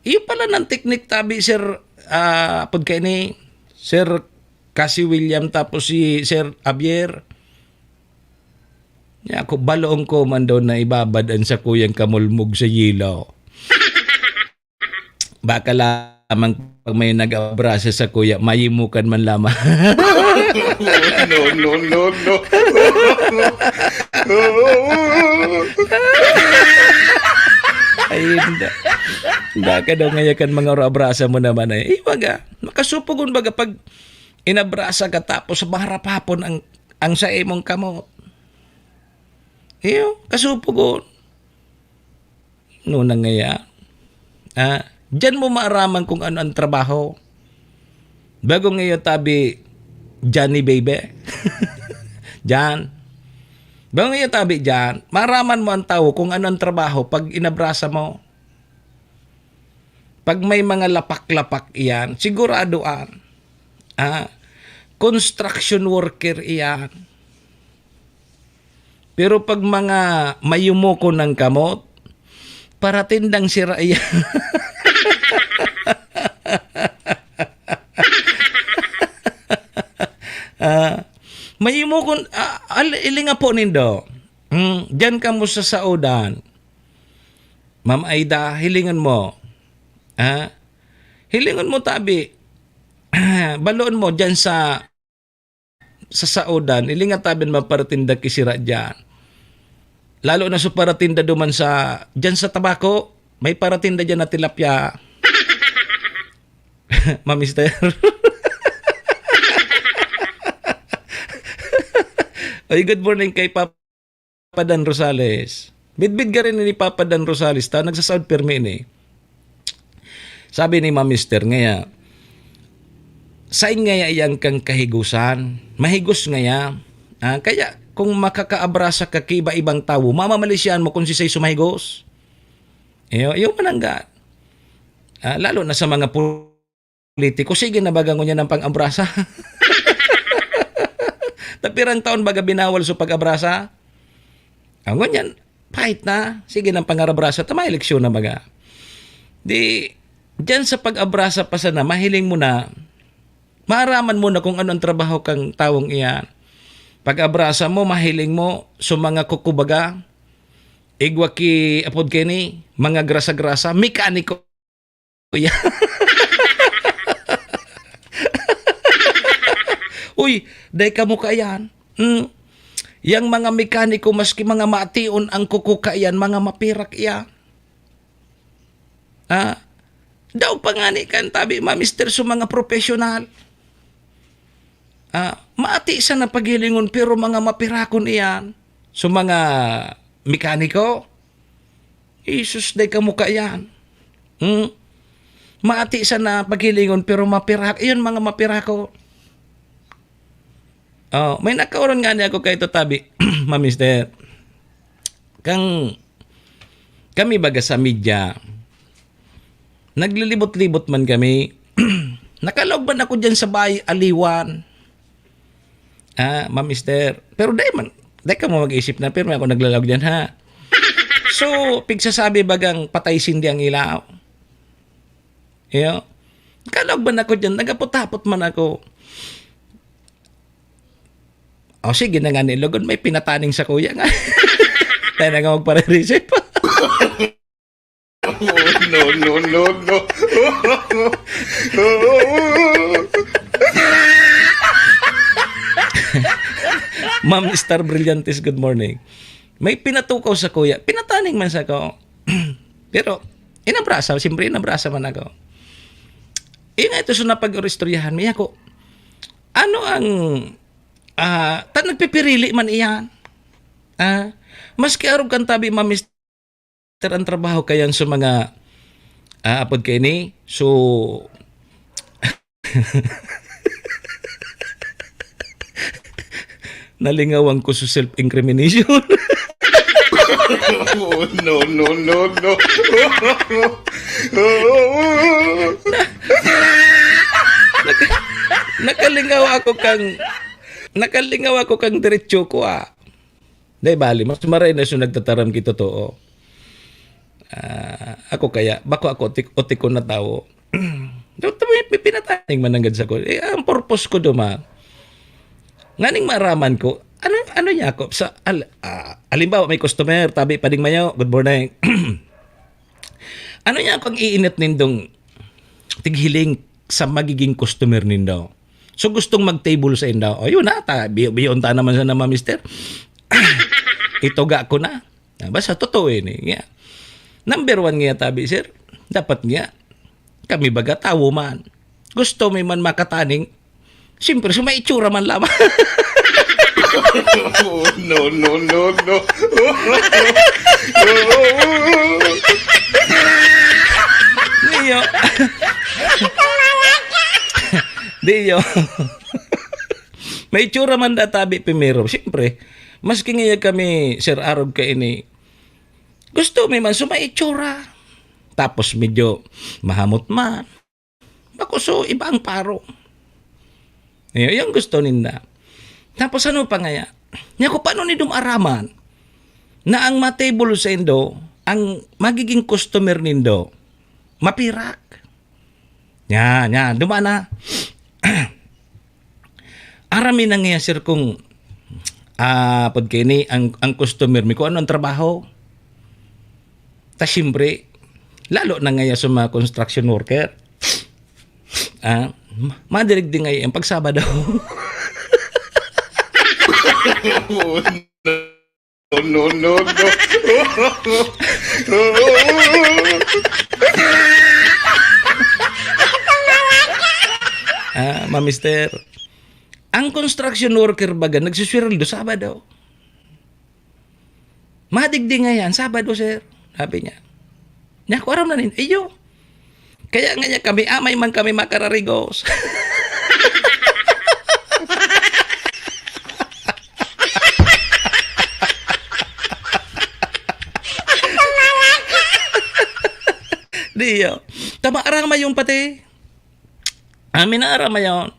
Iyo pala ng teknik tabi sir pagka ni Sir Cassie William tapos si Sir Javier. Ako baloong ko man daw na ibabad sa kuyang kamulmog sa yelo. Baka lamang pag may nag-abrasa sa kuya, mayimukan man lamang. No, no, no, no. Ay, hindi ka daw ngayakan mga abrasa mo naman ay. Baga, makasupugon baga pag inabrasa ka tapos sa maharap hapon ang sa imong kamot. Iyo, kasupugon. Nunang ngaya. Diyan mo maaraman kung ano ang trabaho. Bago ngayon tabi, Johnny baby. Jan. Bago ngayon tabi Jan, maaraman mo ang tao kung ano ang trabaho pag inabrasa mo. Pag may mga lapak-lapak iyan, siguradoan. Construction worker iyan. Pero pag mga mayumuko ng kamot, para tindang sira iyan. Mayimukon ilinga po nindo. Diyan ka mo sa saudan. Ma'am Aida, hilingan mo. Hilingan mo tabi. Baloon mo diyan sa saudan. Ilinga tabi maparatinda kisira diyan. lalo na sa paratinda duman dyan sa tabako, may paratinda dyan na tilapia. Mamister. Ay, good morning kay Papa Dan Rosales. Bidbid ka rin ni Papa Dan Rosales, nagsasound permi ni. Sabi ni Mamister ngaya, sain ngaya iyang kang kahigusan, mahigos ngaya, kaya kung makakaabrasa ka kiba ibang tao, mamamalisyan mo kung si say sumahigos. Yung manangga. Lalo na sa mga politiko, sige na bagang niya ng pang-abrasa. Tapirang taon baga binawal sa pag-abrasa? Ang ganyan, pahit na. Sige ng pang-abrasa, tama eleksyon na baga. Di, dyan sa pag-abrasa pa sana, mahiling mo na, maaraman mo na kung anong trabaho kang tawong iyan. Pag-abrasa mo, mahiling mo sa mga kukubaga, igwa ki apod kini, mga grasa-grasa, mekaniko. Uy, day ka mo kayan. Yang mga mekaniko, maski mga mation ang kukuka yan, mga mapirak yan. Daw pangani kan tabi, Mamister, sa mga profesional. Maati sa na paghilingon pero mga mapirakon iyan. So mga mekaniko, Isus day kamukha yan. Maati sa na paghilingon pero mapirak, iyon mga mapirako. May nakauron nga niya ako kay Totabi, Mamister. Kami baga sa media, naglilibot-libot man kami. Nakalog man ako dyan sa bahay Aliwan. Mamister. Pero dahil ka mo mag-isip na, pero may ako naglalawag dyan, ha? So, pigsasabi bagang patay sindi ang ilaw. Nakalog man ako dyan, nagapot-hapot man ako. Sige na nga nilogon, may pinataning sa kuya nga. Tayo na nga magpare-receive. No. Ma'am Star Brillantes, good morning. May pinatukaw sa kuya. Pinataning man sa ko. Pero, inabrasa. Siyempre, inabrasa man ako. Ito sa napag-oristoryahan. May ako, ano ang nagpipirili man iyan? Maski arog kan tabi, Ma'am Mister, ang trabaho kayan sa mga apod kayo ni. So, nalingawan ko sa self-incrimination. No. Nakalingaw ako kang diretso ko Dahil bali, mas maray na siya nagtataram kito to. Ako kaya, bako ako otik ko na tao. Pinataning mananggad sa ko. Ang purpose ko duma, nganing maraman ko, ano niya ako, sa, alimbawa may customer, tabi pading mayo, good morning. Ano niya akong iinit nindong tighiling sa magiging customer nindo. So gustong mag-table sa indaw. Yun biyon ta naman sa nama, Mister. Itoga ko na. Basta totoo yun eh. Number 1 nga tabi, sir. Dapat nga, kami baga tawo man. Gusto may man makataning, siyempre, may itsura man lamang. No. Diyo. May itsura man databi primero. Siyempre, maski ngayon kami, Sir Arog ka ini, gusto may man may itsura. Tapos medyo mahamot man. Bako so, iba ang paro. Yung gusto ninda. Tapos ano pa nga niya ko paano ni dumaraman na ang matable sa indo, ang magiging customer nindo, mapirak. Yan, dumana. Arami na nga sir kung podkini ang customer mi ko ano ang trabaho. Ta siyempre, lalo na nga sa mga construction worker. Madirig din ngayon ang pagsabado. no, no, no. Mister. Ang construction worker baga nagsusweldo Sabado. Madigdi nga yan, Sabado, sir. Sabi niya. Naku, aram na rin. Iyo. Kaya nga niya kami, amay man kami makararigos. Diyo. Tama arama yung pati. Amin na arama yun.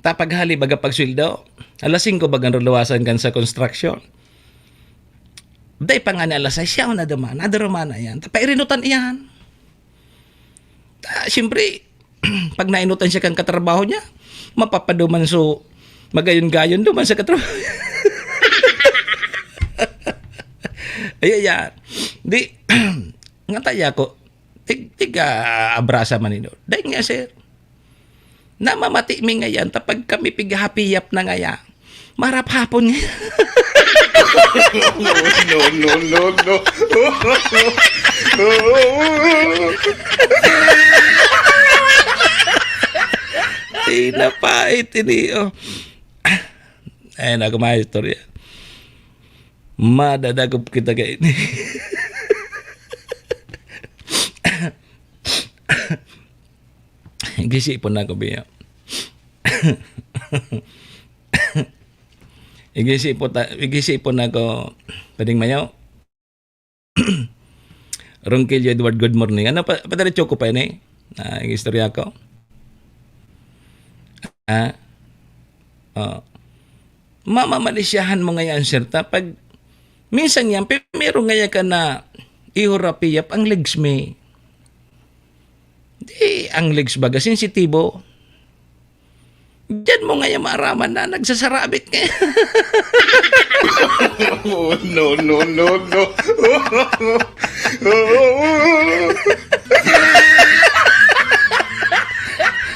Tapaghali baga pagsweldo. Alas 5 bagang ruluwasan kan sa construction. Day pa nga na alas 6 siya na daman. Nadarama na yan. Pairinutan iyan. Siyempre, pag nainutan siya kan katrabaho niya, mapapaduman so magayon-gayon duman sa katrabaho. Ayan. Di, nga tayo ko, abrasa man ino. Dahil nga, sir, namamati mi nga yan, tapag kami pighapiyap na nga yan, marap hapon nga. No, no, no, no. Napait ini. Ayun ako mga istorya. Madadagop kita kayo ini. Igisipon na ako biya. Igisipon na ako. Pading mayaw. Ronquillo Edward, good morning. Ano pa? Padaritso ko pa yun eh. Ang istorya ko. Mamamalisyahan mo ngayon, sir. Pag minsan yan, meron ngayon ka na ihurapiyap ang legs me. Di, ang legs baga, sensitibo. Diyan mo ngayon maaraman na nagsasarabit ka. Oh, no, no, no, no.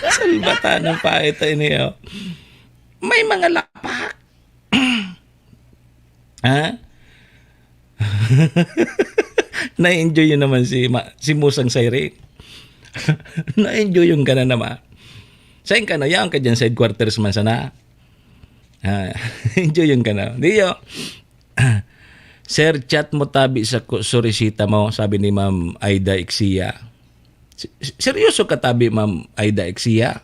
Salbata ng pahit niyo. May mga lapak. Ha? Na-enjoy yun naman si Musang Sayri. Na-enjoy yung ka na naman. Saan ka na? Yan ka dyan sa headquarters man sana. Enjoy yung ka na. Diyo. Sir, chat mo tabi sa sorisita mo, sabi ni Ma'am Aida Ixia. Seryoso ka tabi, Ma'am Aida Ixia?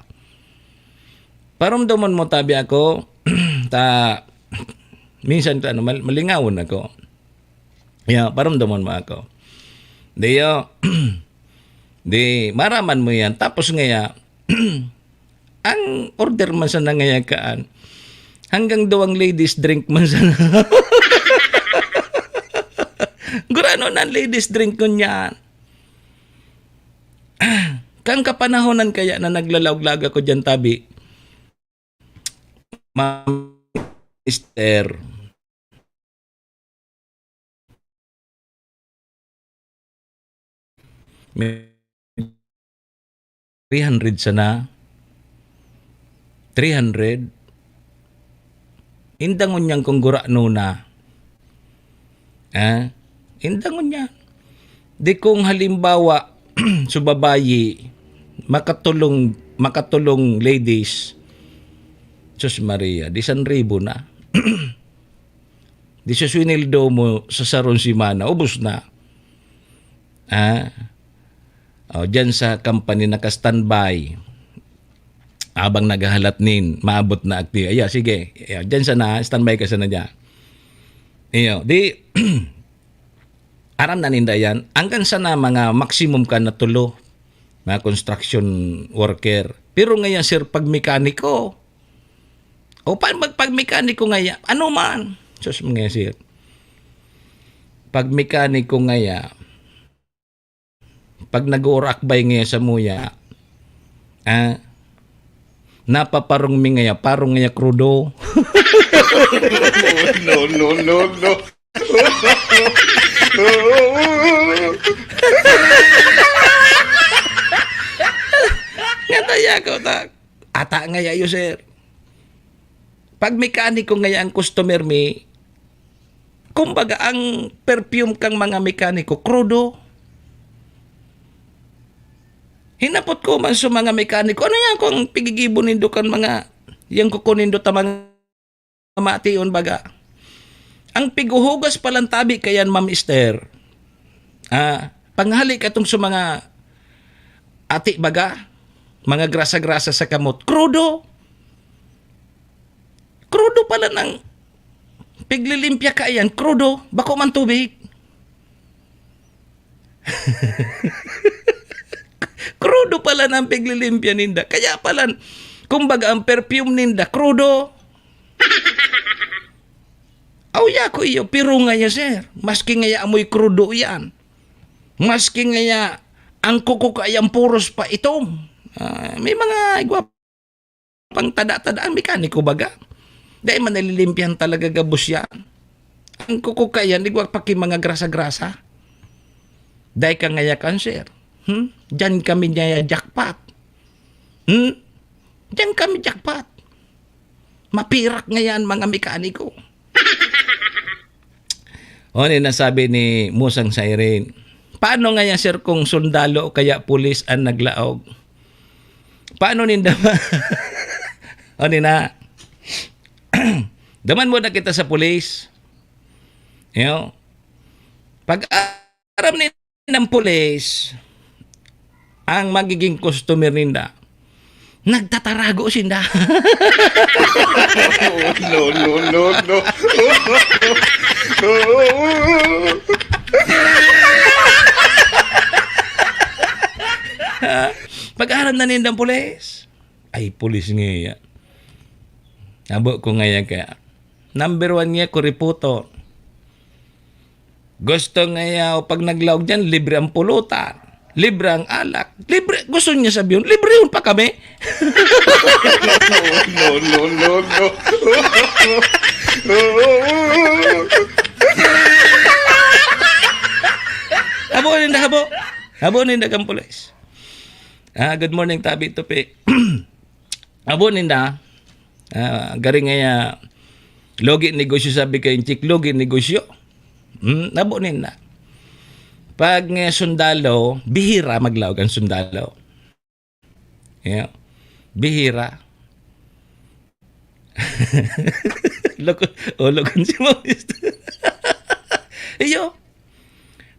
Paramdaman mo tabi ako, minsan malingawon ako. Yeah, paramdaman mo ako. Diyo, di, maraman mo yan. Tapos ngaya, ang order man sa nangayakaan, hanggang 2 ladies drink man sa Gurano na ladies drink ko niyan. Kang kapanahonan kaya na naglalawag ako dyan tabi, Ma'am Mister. May 300 sana. 300. Indangon niyang kung gurano na. Indangon niya. Di kung halimbawa subabayi makatulong ladies, Sus Maria, di 1,000 na. Di sa swinildo mo sa saron simana, ubos na. Diyan sa company naka-standby. Abang naghahalat nin, maabot na active. Sige. Diyan sana, standby ka sana dyan. Di, aram na ninda yan. Hanggang sana mga maximum ka na tulo, mga construction worker. Pero ngayon, sir, pag mekaniko, pag mekaniko ngayon, ano man? Sus mga sir. Pag mekaniko ngayon, pag nag-uurakbay ngayon sa muya, napaparong mi ngayon, parong ngayon krudo. No, no, no, no. Nga taya ko, ata ngayon yun, sir. Pag mekaniko ngayon ang customer mi, Kumbaga, ang perfume kang mga mekaniko, krudo. Hinapot ko man sa mga mekaniko, ano yan kung pigigibo nindo kan mga, yung kukunindo ta mga mation baga. Ang piguhugas palang tabi kayan, Ma'am Esther. Panghali ka itong sa mga ati baga, mga grasa-grasa sa kamot. Krudo. Krudo pala ng piglilimpya ka yan. Krudo. Bako man tubig. Krudo pala ng piglilimpya ninda. Kaya pala, kumbaga ang perfume ninda, krudo. Awya ko iyo, pero nga ya, sir. Maski nga ya amoy krudo yan. Maski nga ya ang kuko kayang puros pa itong. May mga igwa pang tada-tada ang mekaniko baga. Dahil man nalilimpyan talaga gabos yan. Ang kuko kayan, igwa paki mga grasa-grasa. Dahil ka nga ya cancer. Diyan kami niya jackpot. Diyan kami jackpot. Mapirak nga yan mga mekaniko. O, nasabi ni Musang Siren, paano nga yan, sir, kung sundalo o kaya pulis ang naglaog? Paano ninda ba? O, nina, daman mo na kita sa pulis. You know? Pag aram ng pulis, ang magiging customer ninda, nagtatarago sinda. No, no, no, no. Pag-aram na nindang pulis. Ay, pulis nga yan. Abo ko nga yan kaya. Number 1 nga, kuriputo. Gusto nga yan, o pag naglaog dyan, libre ang pulutan. Libre ang alak. Libre, gusto niya sabihin, libre yun pa kami. No, no, no, no. Habo ninda kang pulis. Good morning, Tabi Tupi. Habo ninda. Garing nga logi negosyo sabi kay chik, logi negosyo. Habo ninda. Pag sundalo, bihira maglaog ang sundalo. Yeah. Bihira. Lokon si Mamis. Iyo.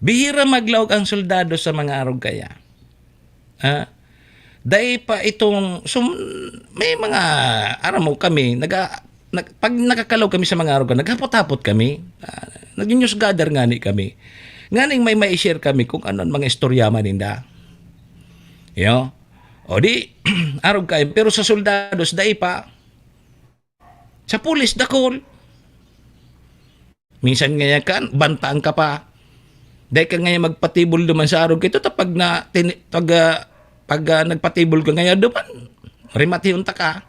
Bihira maglaog ang soldado sa mga arog kaya. Dahil pa itong may mga aram mo kami pag nakakalaw kami sa mga arog, naghapot-hapot kami. Nag-news gather ngani kami. Nganing may share kami kung ano mga istorya maninda. Yo. O di arog kayo pero sa soldados dai pa sa pulis dakol. Minsan nga kan bantaan ka pa. Dahil ka ngayon magpatibol duman sa arog ito tapag nagpatibol ka ngayon duman rimatihon ta ka.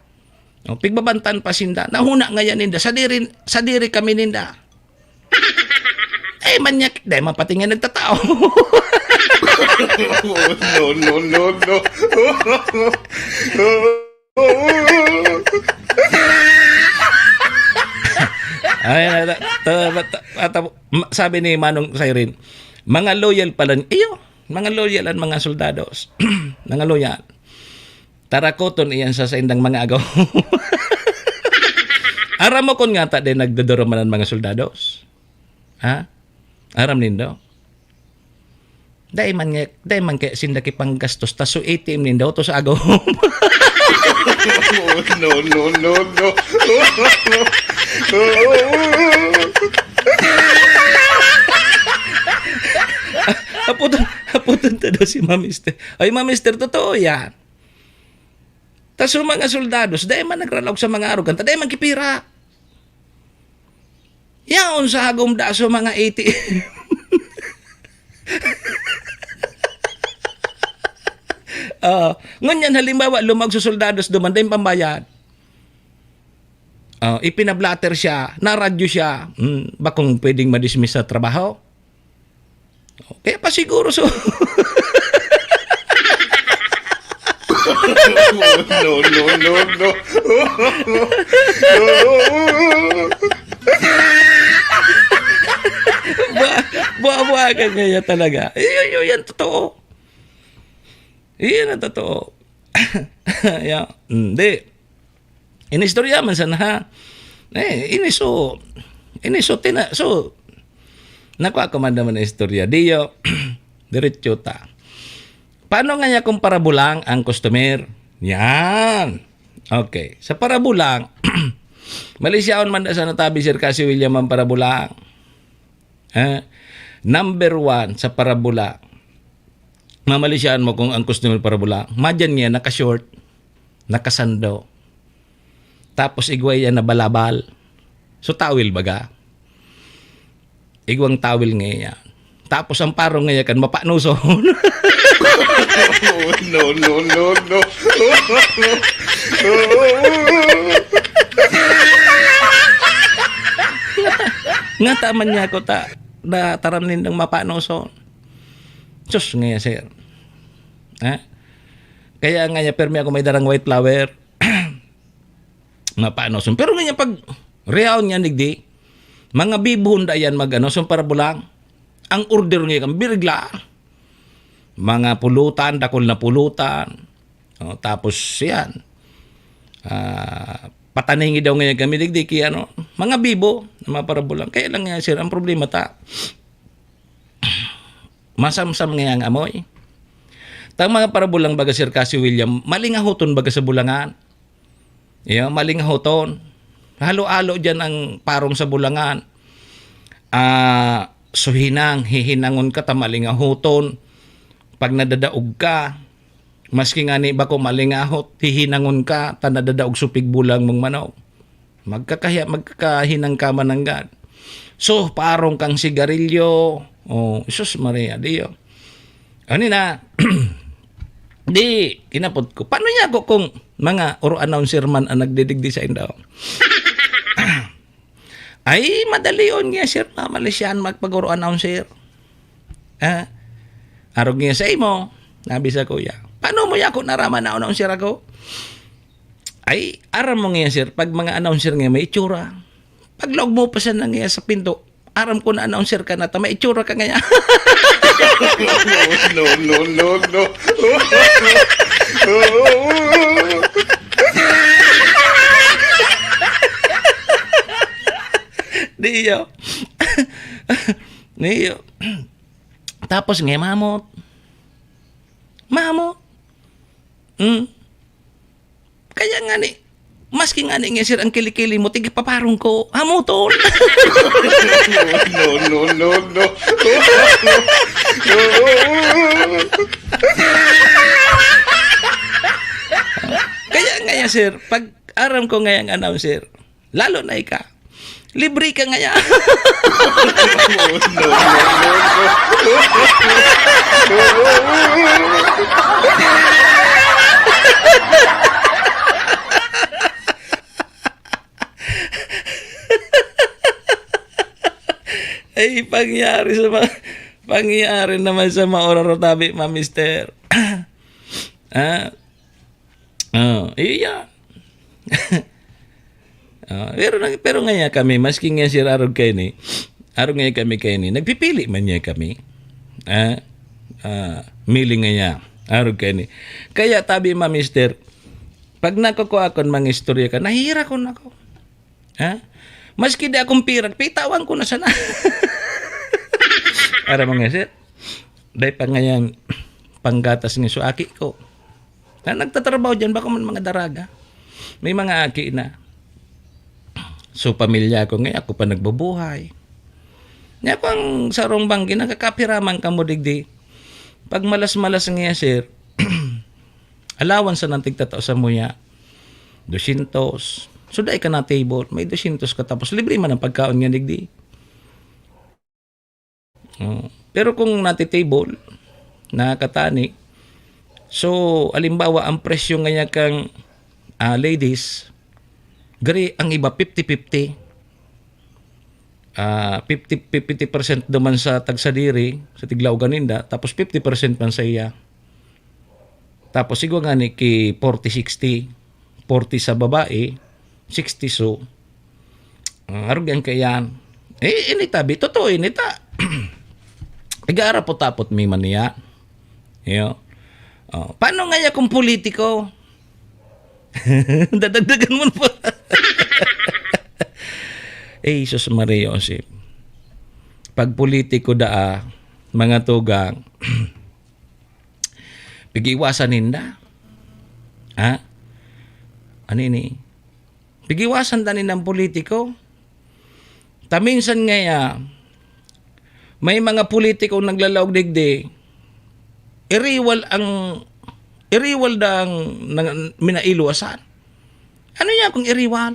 O, pigbabantan pa sinda. Nahuna ngayon ninda. Sa diri kami ninda. Manyak. Dahil mapatingin nagtatao. No, no, no, no. Sabi ni Manong Siren, mga loyal pala. Mga loyal ang mga soldados. Mga loyal. Tarakoton iyan sa indang mga agaw. Aram mo kon nga ta din nagdodoroman ang mga soldados. Ha? Aram nindo. Dahil man kaya sindaki pang gastos taso ATM nindo to sa agaw. No, no, no, no. Haputan ta daw si Mamister. Ay, Mamister, totoo yan. Tas yung mga soldados, dahil man nagralaog sa mga arugan, dahil man kipira. Yaon sa hagom da sa mga ATM. Ngunyan halimbawa, lumag sa soldados duman, dahil pambayad. Ipinablatter siya, naradyo siya, bakong pwedeng madismiss sa trabaho? Kaya pa siguro so. No, no, no, no. Buwa-buwagan niya talaga. Yan totoo. Iyan ang totoo. Yeah. Hindi. Inistorya man sana ha. Iniso nakuha ko man naman na istorya. Diyo, diretso ta. Paano nga niya kung parabulang ang customer? Yan. Okay. Sa parabulang, Malaysiaon man sa natabi Sir kasi William ang parabulang. Number 1 sa parabulang. Mamalisyan mo kung ang customer parabulang. Madyan niya naka-short, nakasando. Tapos igway yan na balabal. So tawil baga. Igwang tawil ngayon. Tapos ang parong ngayon kan mapanuso. No. Nga taman niya ko na taramnin ng mapanuso. Sus ngayon sir. Kaya nga niya permi ako may darang white flower. Mapanuso. Pero nga pag real niya nigdi, mga bibuhon da yan mag-ano, para bulang. Ang order ngayon kang birigla. Mga pulutan, dakol na pulutan. Tapos yan. Pataningi daw ngayon kami digdiki mga bibo na mga parabulang. Kaya lang nga sir, ang problema masamsam nga ang amoy. Tang mga parabulang baga Sir Cassie William, malingahoton baga sa bulangan. Malingahoton. Halo-halo dyan ang parong sa bulangan. So hihinangon ka ta malingahoton. Pag nadadaog ka, maski nga ni bako malingahot, hihinangon ka, ta nadadaog supig bulang mong manok. Magkakahinang ka mananggad. So parong kang sigarilyo. Isus Maria, Dio. Ano na? Di, kinapot ko. Paano niya ako kung mga oro announcer man ang nagdidigdi sa indaw? Ay, madali on nga, sir. Malaysian magpag-oro announcer. Arog nga sa imo. Nabi sa kuya. Paano mo ako naraman na announcer ako? Ay, aram mo nga, sir. Pag mga announcer nga may itsura. Pag log mo pa siya nga sa pinto, aram ko na announcer ka na, may itsura ka nga. No. Niyo. Tapos nga mamot. Kaya nga ni, maski nga ni nga sir ang kilikili mo, tigipaparong ko, hamutol. No. Kaya nga sir, pag aram ko ngayang announcer, lalo na ika, libre ka nga yan. Ay, pangyari naman sa maororotabi, mister. Iya. Pero nga kami, maski nga si Arog kayo ni, nagpipili man niya kami. Mili nga niya, Arog kayo ni. Kaya tabi, mister, pag nakukuha akong mga istorya ka, nahihira ko na ako. Maski di akong pirag, pitawan ko na sana. Ara mga sir, dahil pa ngayon, panggatas ng suaki ko. Na nagtatrabaho dyan, baka man mga daraga. May mga aki na. So, pamilya ko ngayon, ako pa nagbubuhay. Nga ko ang sarong banggi, nakakapiraman ka mo digdi. Pag malas-malas nga sir, alawan sa nantig tatao sa muya, 200. So, dahil ka na table, may 200 ka tapos libre man ang pagkaon nga digdi. Pero kung nati-table, nakatani, so, alimbawa, ang presyo nga kang ladies, gari ang iba 50-50. 50% naman sa tagsadiri, sa tiglaw ganinda, tapos 50% man sa iya. Tapos siguro nga ni ki 40-60, 40 sa babae, 60 so. Arugan kayan. Initabi, totoo inita. Igara po tapot mi man niya. Yo. Paano nga kung politiko? Dadagdagan mo po. Jesus Maria Joseph. Pag politiko mga tugang, pigiwasan ninda. Ha? Ano ini? Pigiwasan tanin ng politiko. Taminsan ngaya, may mga politiko naglalaog digdi, iriwal minailuwasan. Ano yan kung iriwal?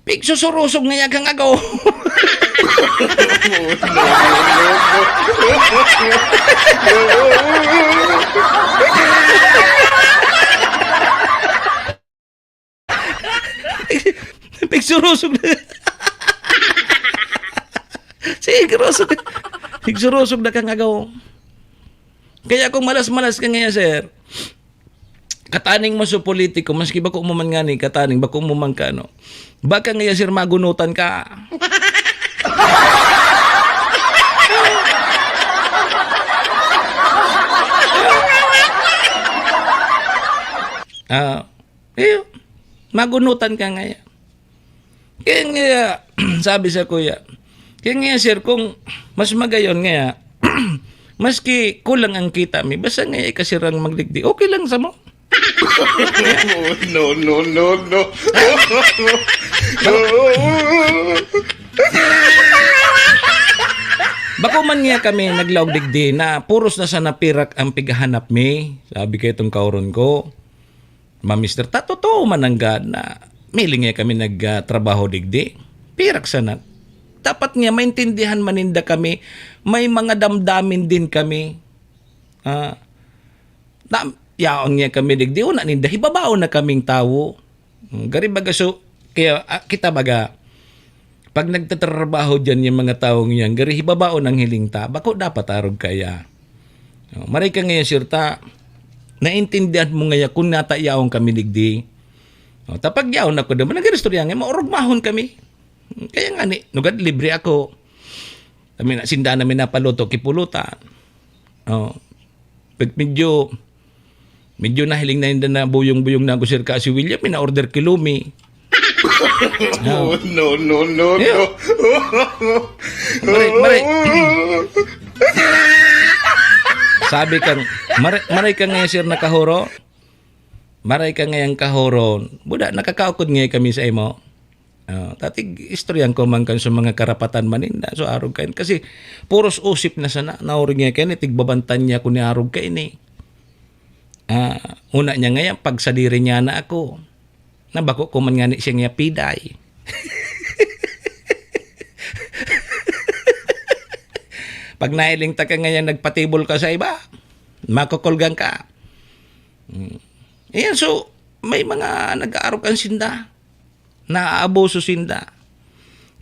Pigsusurusog na yan kang agaw. Pigsurusog na. Pigsurusog na kang agaw. Kaya kung malas-malas ka ngayon, sir, kataning mo sa politiko, maski bako umuman nga ni, kataning bako umuman ka, no? Baka ngayon, sir, magunutan ka. Magunutan ka ngayon. Kaya nga, sabi sa kuya, kaya nga, sir, kung mas magayon nga, maski kulang ang kita mi, basta nga ikasirang magdigdi, okay lang sa mo. No. Bako man nga kami naglaog digdi na puros na sa napirak ang pigahanap mi. Sabi kay itong kauron ko, Mister, totoo man ang na miling nga kami nagtrabaho digdi. Pirak sana. Dapat nga maintindihan maninda kami, may mga damdamin din kami. Yaon nga kami digdi, una ninda, hibabao na kaming tao. Gari baga so, kaya kita baga, pag nagtatrabaho dyan yung mga taong yan, gari hibabao ng hiling ta, bako dapat arog kaya. Maray ka ngayon, sirta, naintindihan mo ngayon kung natayaon kami digdi. Tapag yaon ako naman, nag-restorya nga, maurugmahon kami. Kaya nga ni, nugad libre ako. Sinda namin napaluto, kipulutan. Medyo nahiling na hindi na buyong-buyong na ako sir ka si William, pina-order kilumi. No. Maray. Sabi kang, maray ka ngayon sir na kahuro. Maray ka ngayon kahuro. Buda, nakakaukod ngayon kami sa imo. Tatig istoryan ko man kan sa mga karapatan maninda. So arog kain. Kasi puros usip na sana. Naurig nga kain. Tigbabantan niya kung ni arog kain eh. Una niya ngayon, pag sadiri niya na ako, nabako ko man nga ni siya nga piday. Pag nailing ta ka ngayon, nagpatibol ka sa iba, makukulgang ka. Ayan, so, may mga nag-aarok ang sinda, naaabuso sinda.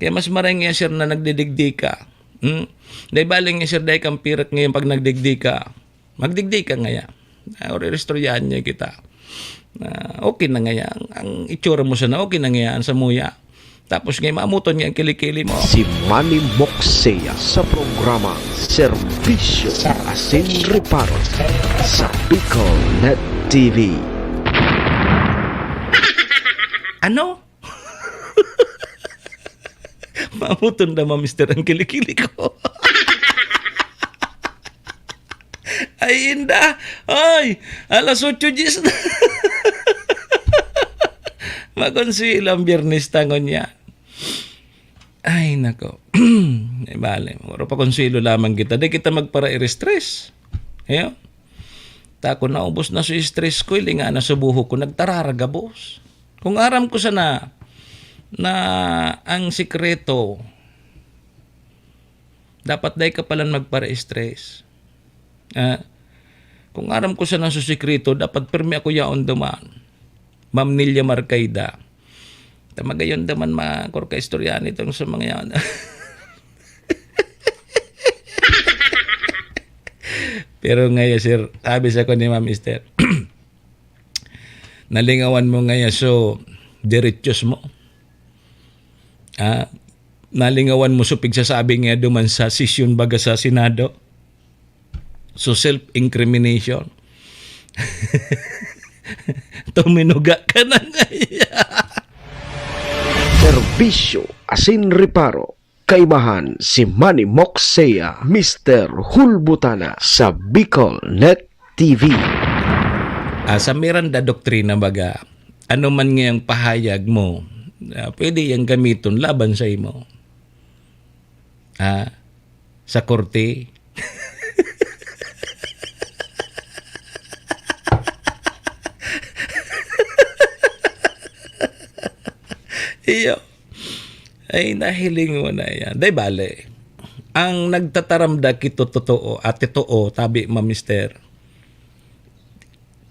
Kaya mas maraming nga sir na nagdidigdi ka. Dahil baling nga sir, dahil kang pirat ngayon pag nagdigdi ka, magdigdi ka ngayon. Restoryahan niya kita. Okay na ngayon. Ang itsura mo sana, okay na ngayon sa muya. Tapos ngayon, maamuton niya ang kilikili mo. Si Manny Moxea sa programa Serbisyo Asin Reparo sa Bicolnet TV. Ano? Maamuton na Mr. ang kilikili ko. Ay, inda. Ay, alas 8:10 na. Makonsilang biyernes tangon niya. Ay, nako. Ay, bale. Muro pa konsilo lamang kita. Di kita magpara-i-stress. Ayo. Tako na ubos na sa stress ko. Ili nga na sa buho ko. Nagtararaga, boss. Kung aram ko sana na ang sikreto, dapat dahi ka palang magpara-stress. Kung aram ko sana sa sikreto, dapat permi ako yaon duman. Ma'am Nilia Marcaida. Tamagayon daman makorka istoryan itong sa mga yan. Pero ngayon, sir, sabi sa ko ni Ma'am Esther, nalingawan mo ngayon, so, diretsyon mo. nalingawan mo supig sasabi nga duman sa session baga sa Senado. So self-incrimination. Tuminuga ka na nga. Serbisyo asin reparo. Kaibahan si Manny Moxea, Mr. Hulbutana sa Bicol Net TV. Sa Miranda Doktrina baga, ano man ngayang pahayag mo, pwede yang gamiton laban sa imo. Sa korte. Iyo. Ay, nahiling mo na yan. Day bale, ang nagtataramda kito totoo at totoo, tabi ma mister,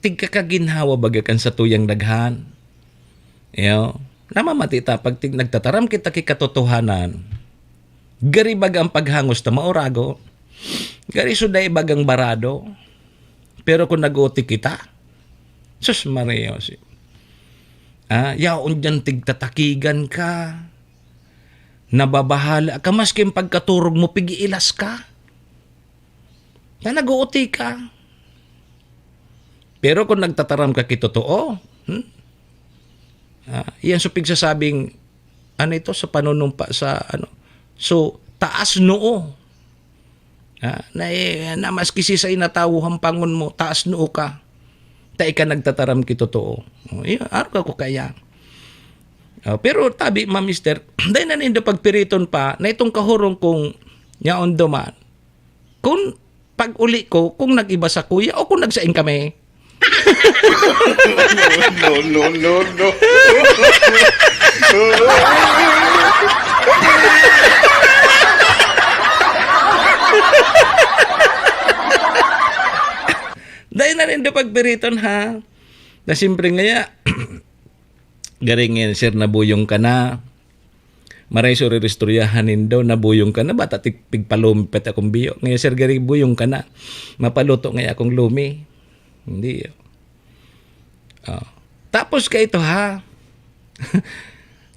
tigka kaginhawa bagakan sa tuyang daghan. Iyo, namamatita pag nagtataram kita kikatotohanan, gari baga ang paghangos na maurago, gari suday bagang barado, pero kung nag-uti kita, sus Maria, yaon dyan tigtatakigan ka, nababahala ka, maski yung pagkaturog mo, pigiilas ka. Na nag-uuti ka. Pero kung nagtataram ka kitotoo, yan so pigsasabing, ano ito, sa panunumpa sa, so, taas noo. Na maski si sa inatawuhan pangon mo, taas noo ka. Ta'i ka nagtataram kitotoo. Araw ko kaya. Pero tabi ma mister, dahil na nindo pagpiriton pa na itong kahurong kong yaon duman. Kung pag uli ko, kung nag-iba sa kuya o kung nagsaing kami. No. Dahil na nindo pagpiriton ha. Na siyempre ngaya, garingin sir nabuyong ka na. Maray suri ristoryahanin daw nabuyong ka na. Bata pigpalumpet akong biyo. Ngayon sir garing buyong ka na. Mapaluto ngayon akong lumi. Hindi. Tapos ka ito ha.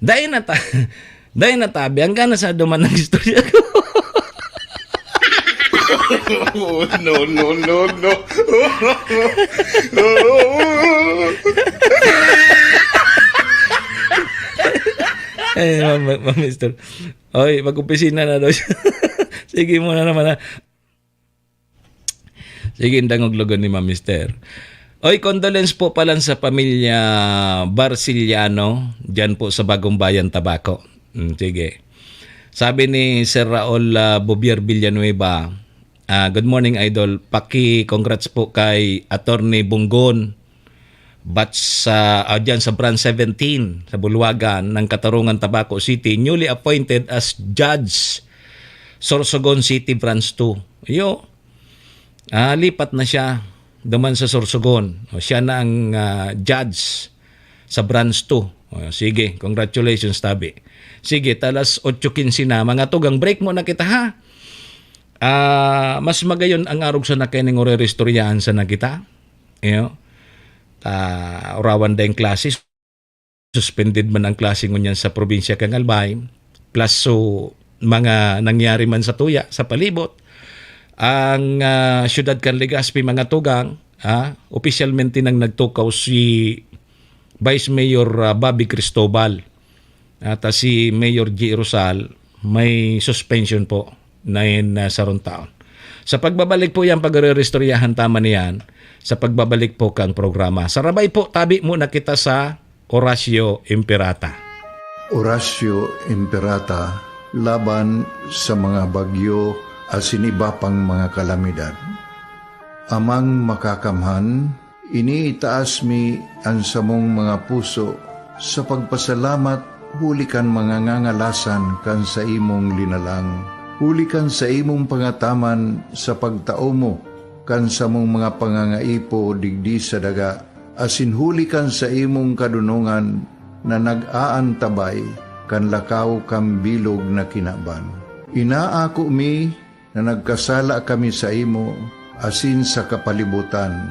Dahil natabi. Hanggang na sa duman ng istorya ko. No. Ay, mister. Oy, mag-opisina na daw siya. Sige muna naman ha. Sige, indangog logon ni mister. Oy, condolence po pala sa pamilya Barciliano, dyan po sa Bagong Bayan, Tabaco. Sige. Sabi ni Sir Raul Bobier Villanueva, good morning, Idol. Congrats po kay Attorney Bunggon. Batch dyan sa Branch 17 sa Bulwagan ng Katarungan, Tabaco City, newly appointed as Judge Sorsogon City Branch 2. Lipat na siya duman sa Sorsogon. Siya na ang judge sa Branch 2. Sige, congratulations tabi. Sige, talas 8:15 na. Mga tugang break mo na kita ha. Mas magayon ang arog sa nakining orerestoryahan sa nakita. Orawan dahil klase, suspended man ang klase ngunyan sa probinsya kang Albay, plus so mga nangyari man sa tuya, sa palibot, ang syudad kan Legazpi mga tugang, opisyalmente nang nagtukaw si Vice Mayor Bobby Cristobal at si Mayor G. Rosal, may suspension po na sarong taon. Sa pagbabalik po yan, pag-re-restoryahan tama niyan, sa pagbabalik po kang programa. Sarabay po, tabi muna kita sa Horacio Imperata. Horacio Imperata, laban sa mga bagyo at siniba pang mga kalamidad. Amang makakamhan, iniitaas mi ang samong mga puso sa pagpasalamat, hulikan mga ngangalasan kan sa imong linalang. Hulikan sa imong pangataman sa pagtao mo, kan sa mong mga pangangaipo digdi sa daga, asin hulikan sa imong kadunungan na nag-aantabay, kan lakaw kam bilog na kinaban. Inaako mi na nagkasala kami sa imo, asin sa kapalibutan.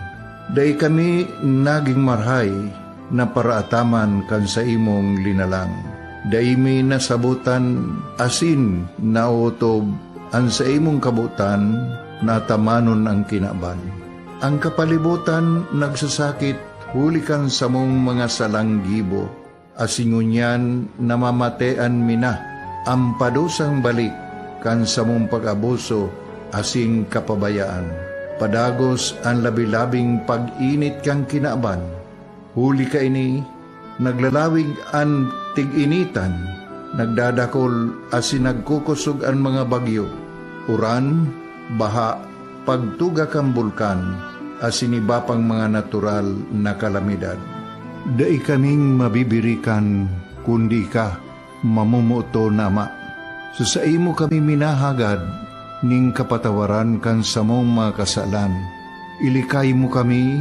Day kami naging marhay na paraataman kan sa imong linalang. Daimi nasabutan asin nautob ang sa imong kabutan natamanon ang kinaban. Ang kapalibutan nagsasakit hulikan sa mong mga salanggibo. Asingunyan namamatean mina ang padusang balik kan sa mong pag-abuso asing kapabayaan. Padagos ang labi-labing pag-init kang kinaban. Huli ka ini, naglalawig ang tig-initan, nagdadakol asin nagkukusog ang mga bagyo. Uran, baha, pagtuga kang bulkan, asin iba pang mga natural na kalamidad. Dai kaming mabibirikan, kundi ka, mamumuto nama. So sa imo kami minahagad, ning kapatawaran kan sa mong mga kasalan. Ilikay mo kami,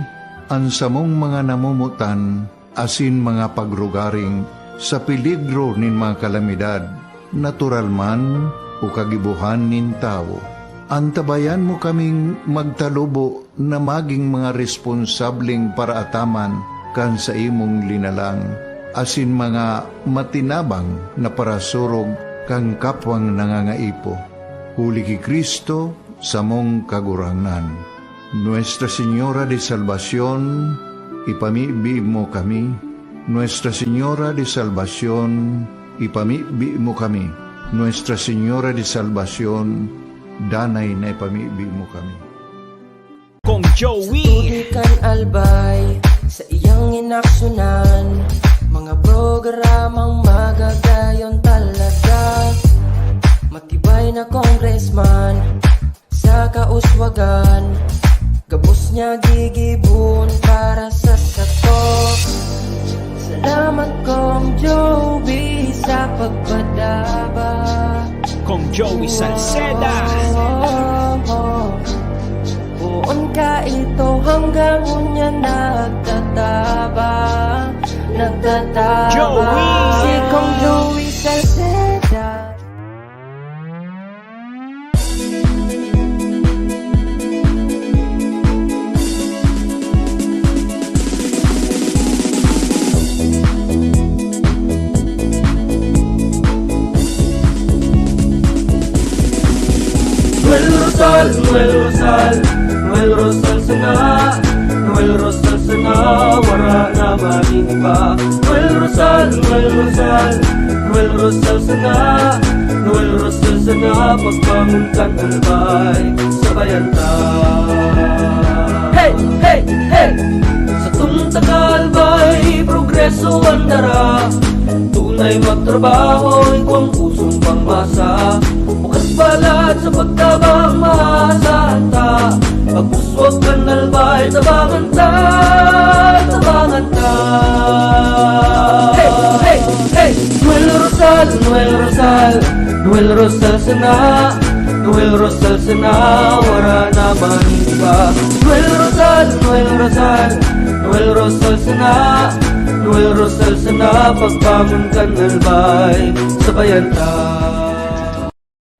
ang sa mong mga namumutan, asin mga pagrugaring, sa peligro nin mga kalamidad, natural man o kagibuhan nin tao. Antabayan mo kaming magtalubo na maging mga responsabling paraataman kan sa imong linalang, asin mga matinabang na parasurog kang kapwang nangangaipo. Huli ki Kristo sa mong kagurangan. Nuestra Señora de Salvación, ipamibi mo kami. Nuestra Señora de Salvación, ipamibi mo kami. Nuestra Señora de Salvación, danay na ipamibi mo kami. Kong Joey Tudikan albay sa iyang inaksyonan, mga programang magagayon talaga. Matibay na congressman sa kauswagan, gabos niya gigibon para sa sato. Salamat Kong Joey sa pagpadaba. Kong Joey Salceda. Buon ka ito hanggang unya nagtataba. Joey! Si Kong Joey Salceda. Noel Rosal sana, Noel Rosal sana, wala na maniba. Noel Rosal sana, Noel Rosal sana, pagbangon kang albay, sabayan ta. Hey, hey, hey! Sa tuntagalbay, progreso ang dara, tunay magtrabaho, ikaw ang pusong pangmasa. Bukas palad sa pagtabang maasahan ta, pagpuswag kang albay, tabangan ta, tabangan ta. Hey, hey, hey! Noel Rosal, Noel Rosal, Noel Rosal sana, Noel Rosal sana, wala na maniba. Noel Rosal, Noel Rosal, Noel Rosal sana, Noel Rosal sana, pagbangon kang albay, sabayan ta.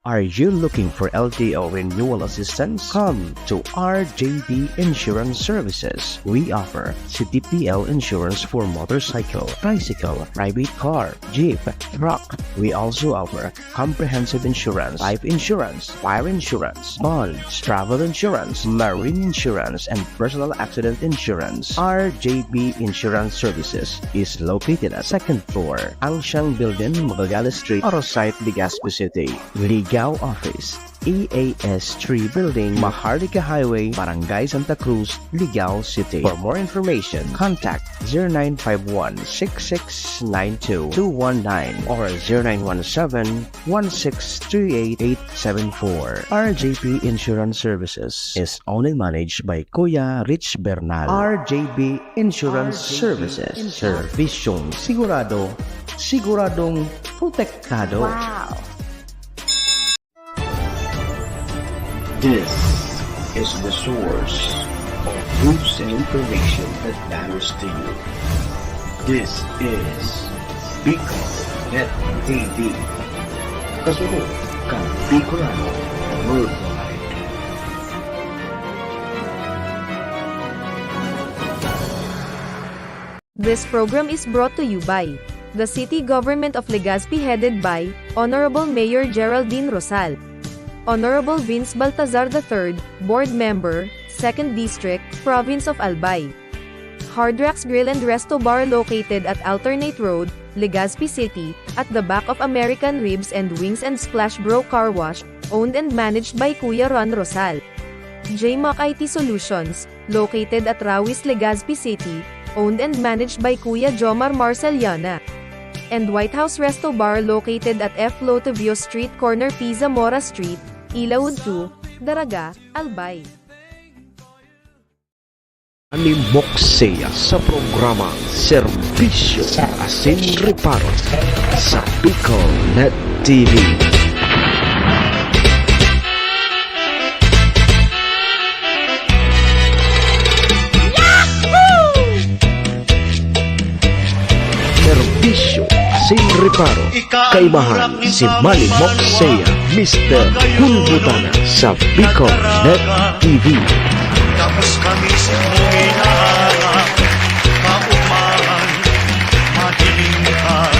Are you looking for LTO renewal assistance? Come to RJB Insurance Services. We offer CTPL insurance for motorcycle, tricycle, private car, jeep, truck. We also offer comprehensive insurance, life insurance, fire insurance, bonds, travel insurance, marine insurance, and personal accident insurance. RJB Insurance Services is located at 2nd floor, Angshang Building, Magallanes Street, Orosite, Legazpi City. Ligao Office, EAS 3 Building, Maharlika Highway, Barangay Santa Cruz, Ligao City. For more information, contact 0951-6692-219 or 0917-1638874. RJB Insurance Services is owned and managed by Kuya Rich Bernal. RJB Insurance Services. Servisyong sigurado, siguradong protektado. Wow! This is the source of news and information that matters to you. This is Bicol Net TV. Kasunod kang Bicolano Worldwide. This program is brought to you by the city government of Legazpi headed by Honorable Mayor Geraldine Rosal, Honorable Vince Baltazar III, Board Member, 2nd District, Province of Albay. Hard Rocks Grill and Resto Bar located at Alternate Road, Legazpi City, at the back of American Ribs and Wings and Splash Bro Car Wash, owned and managed by Kuya Ron Rosal. JMAC IT Solutions, located at Rawis, Legazpi City, owned and managed by Kuya Jomar Marceliana. And White House Resto Bar located at F. Lotavio Street Corner Pisa Mora Street, Ilaud 2, Daraga, Albay. Ani Moksea sa programang Serbisyo Asin Reparo sa Bicol Net TV. Serbisyo Asin Reparo, kaibahan si Manny Moksea, Mr. Hulbutana sa Bicol Net TV. Tapos kami sa huminahanga, kaumahan, madilim ka.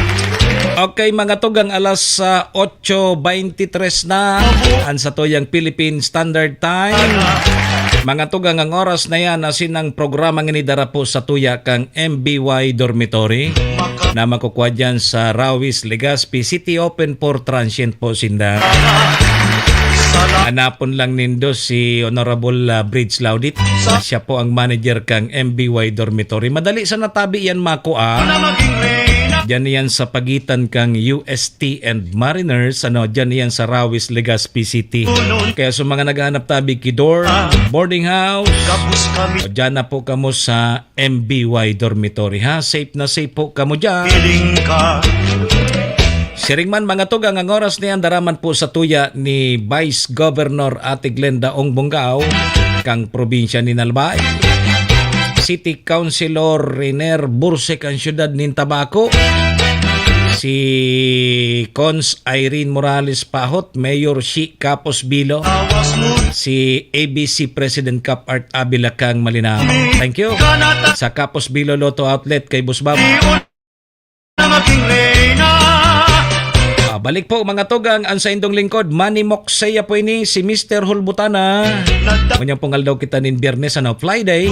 Okay mga tugang, alas 8:23 na ang sa tuyang Philippine Standard Time. Mga tugang, ang oras na yan asinang programang inidara po sa tuya kang MBY Dormitory na makukuha dyan sa Rawis, Legazpi City, open for transient po sinda. Hanapon lang nindo si Honorable Bridge Laudit. Siya po ang manager kang MBY Dormitory. Madali sa natabi yan makuha. Diyan yan sa pagitan kang UST and Mariners. Diyan yan sa Rawis, Legazpi City. Kaya sa mga naghahanap tabi Kidor, boarding house, o dyan na po kamo sa MBY Dormitory. Ha? Safe na safe po kamo dyan. Siringman mga tugang, ang oras niyan daraman po sa tuya ni Vice Governor Ate Glenda Ong Bongao kang probinsya ni Albay. City Councilor Rener Bursek ang syudad ni Tabaco. Si Cons Irene Morales Pahot, Mayor Shi Capos Bilo. Si ABC President Cap Art Abila kang Malinao. Thank you. Sa Capos Bilo Lotto Outlet kay Busbab. Balik po mga tugang, ang sa indong lingkod, Manny Moksea po ini, si Mr. Hulbutana. Kanyang pungal daw kita nin Biyernes, Friday.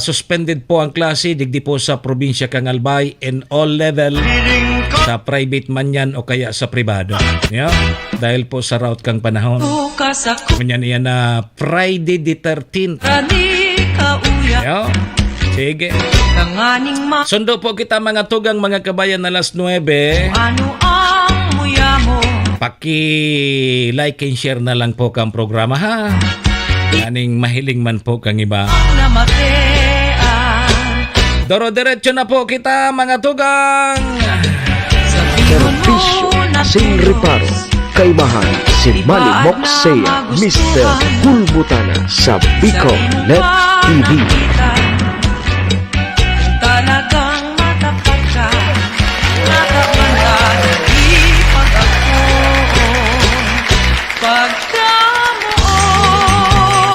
Suspended po ang klase, digdi po sa probinsya kang Albay in all level, sa private man yan o kaya sa pribado. Yeah? Dahil po sa route kang panahon. Kanyan yan na Friday the 13th. Yeah? Sige. Sundo po kita mga tugang mga kabayan na alas 9. Ano ang muya mo? Paki-like and share na lang po kang programa ha. Kaning mahiling man po kang iba. Doro-diretso na po kita mga tugang. Serbisyo Asin Reparo, kaibahan si Manny Moksea, Mr. Hulbutana sa Bicol Net TV. Talagang matapat ka, nakamanda, hindi pagkamoon.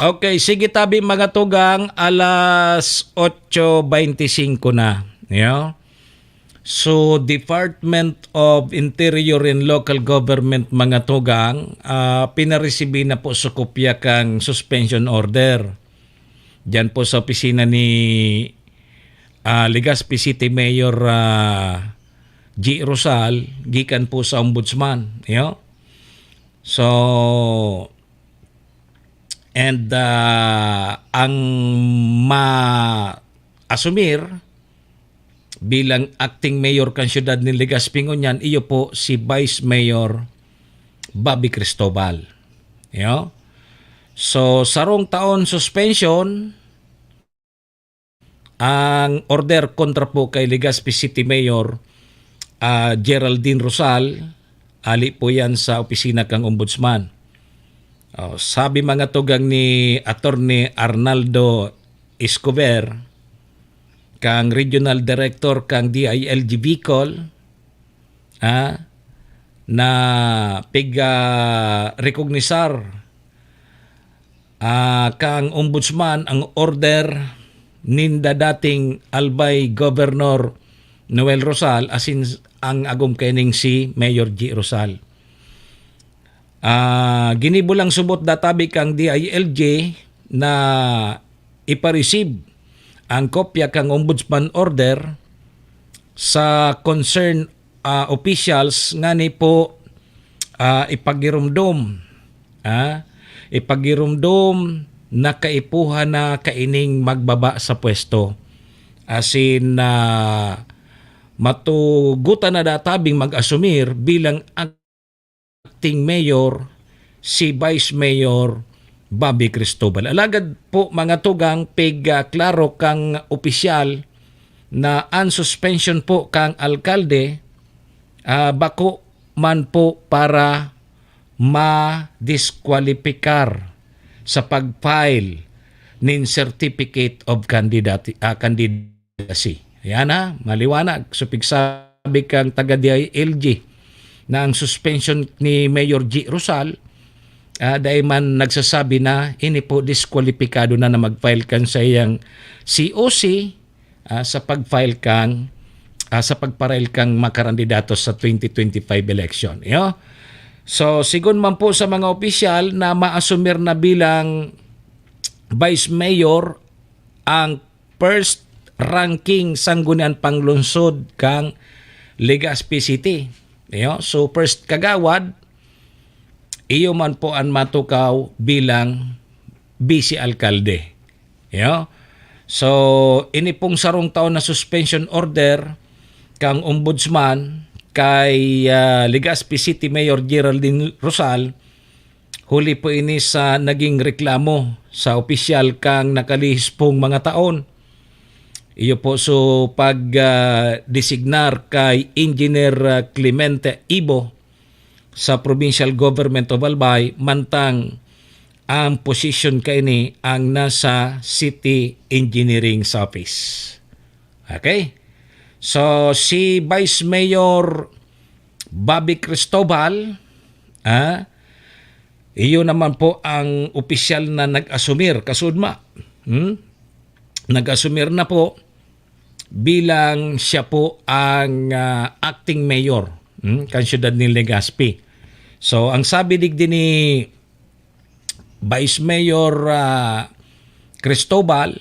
Okay, sige tabi mga tugang, alas 8:25 na. Yeah? So, Department of Interior and Local Government mga tugang, pinaresibi na po sa kopya kang suspension order. Diyan po sa opisina ni Legazpi City Mayor G. Rosal, gikan po sa Ombudsman. You know? So, and ang ma-asumir bilang acting mayor kan syudad ni Legazpi ngunyan, iyo po si Vice Mayor Bobby Cristobal. You know? So, sarong taon suspension ang order kontra po kay Legazpi City Mayor Geraldine Rosal. Ali po yan sa opisina kang Ombudsman. Sabi mga tugang ni Attorney Arnaldo Escobar, kang Regional Director kang DILG Bicol, na rekognisar kang Ombudsman ang order ninda dating Albay Governor Noel Rosal asin ang agom kening si Mayor G. Rosal. Ginibulang subot databi kang DILG na ipareceive ang kopya kang ombudsman order sa concerned officials nga ni po ipagirumdom na kaipuhan na kaining magbaba sa pwesto. Asin matugutan na databing mag-asumir bilang acting mayor si Vice Mayor Bobby Cristobal. Alagad po mga tugang klaro kang opisyal na unsuspension po kang alkalde bako man po para ma-disqualifyar sa pag-file nin Certificate of Candidacy. Yan na, maliwanag. So pigsabi kang taga-DILG na ang suspension ni Mayor G. Rosal dahil man nagsasabi na ini po diskwalipikado na mag-file kan sa iyang COC sa pag-file kang sa pagparail kang makarandidato sa 2025 election. So sigon man po sa mga opisyal na maasumir na bilang Vice Mayor ang first ranking sanggunian panglungsod kang Legazpi City. So first kagawad, iyo man po ang matukaw bilang vice alkalde. So ini pong sarong taon na suspension order kang ombudsman kay Legazpi City Mayor Geraldine Rosal, huli po ini sa naging reklamo sa opisyal kang nakalihis pong mga taon. Iyo po so pag-designar kay Engineer Clemente Ibo sa Provincial Government of Albay, mantang ang position kay ni ang nasa City Engineering Office. Okay? So si Vice Mayor Bobby Cristobal, iyo naman po ang opisyal na nag-asumir kasudma. Nag-asumir na po bilang siya po ang acting mayor kan siyudad ni Legazpi. So ang sabi digdi ni Vice Mayor Cristobal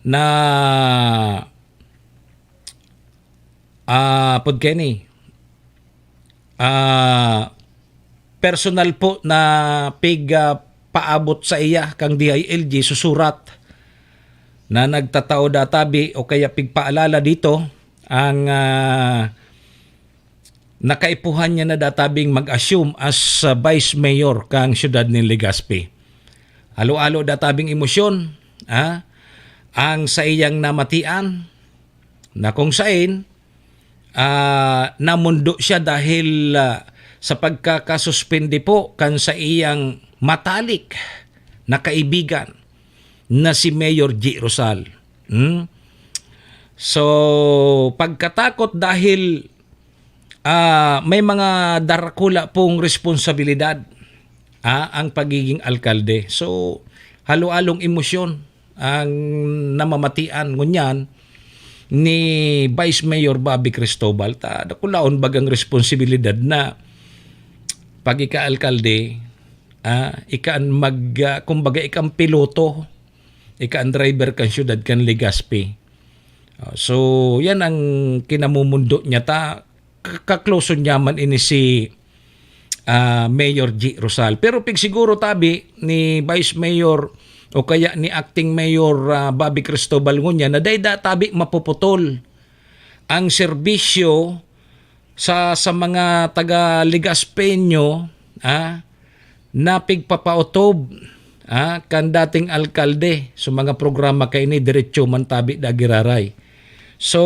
na personal po na paabot sa iya kang DILG susurat na nagtatao databi o kaya pigpaalala dito ang nakaipuhan niya na databing mag-assume as Vice Mayor kang siyudad ni Legazpi. Halo-halo databing emosyon ang sa iyang namatian na kung saan namundo siya dahil sa pagkakasuspindi po kan sa iyang matalik na kaibigan na si Mayor G. Rosal. So pagkatakot dahil may mga darakula pong responsibilidad ang pagiging alkalde. So halo-halong emosyon ang namamatian ngunyan ni Vice Mayor Bobby Cristobal. Dakulaon bagang responsibilidad na pag ika-alkalde, ikaan kumbaga ikang piloto, ikaan driver kan siyudad kan Legazpi. So yan ang kinamumundo niya kakloso niya man ini si Mayor G. Rosal. Pero pig siguro tabi ni Vice Mayor o kaya ni Acting Mayor Bobby Cristobal ngunya na dayda tabi mapuputol ang serbisyo sa mga taga Legazpeño na pigpapautob kan dating alkalde sa mga programa kay ni diretso man tabi dagiraray. So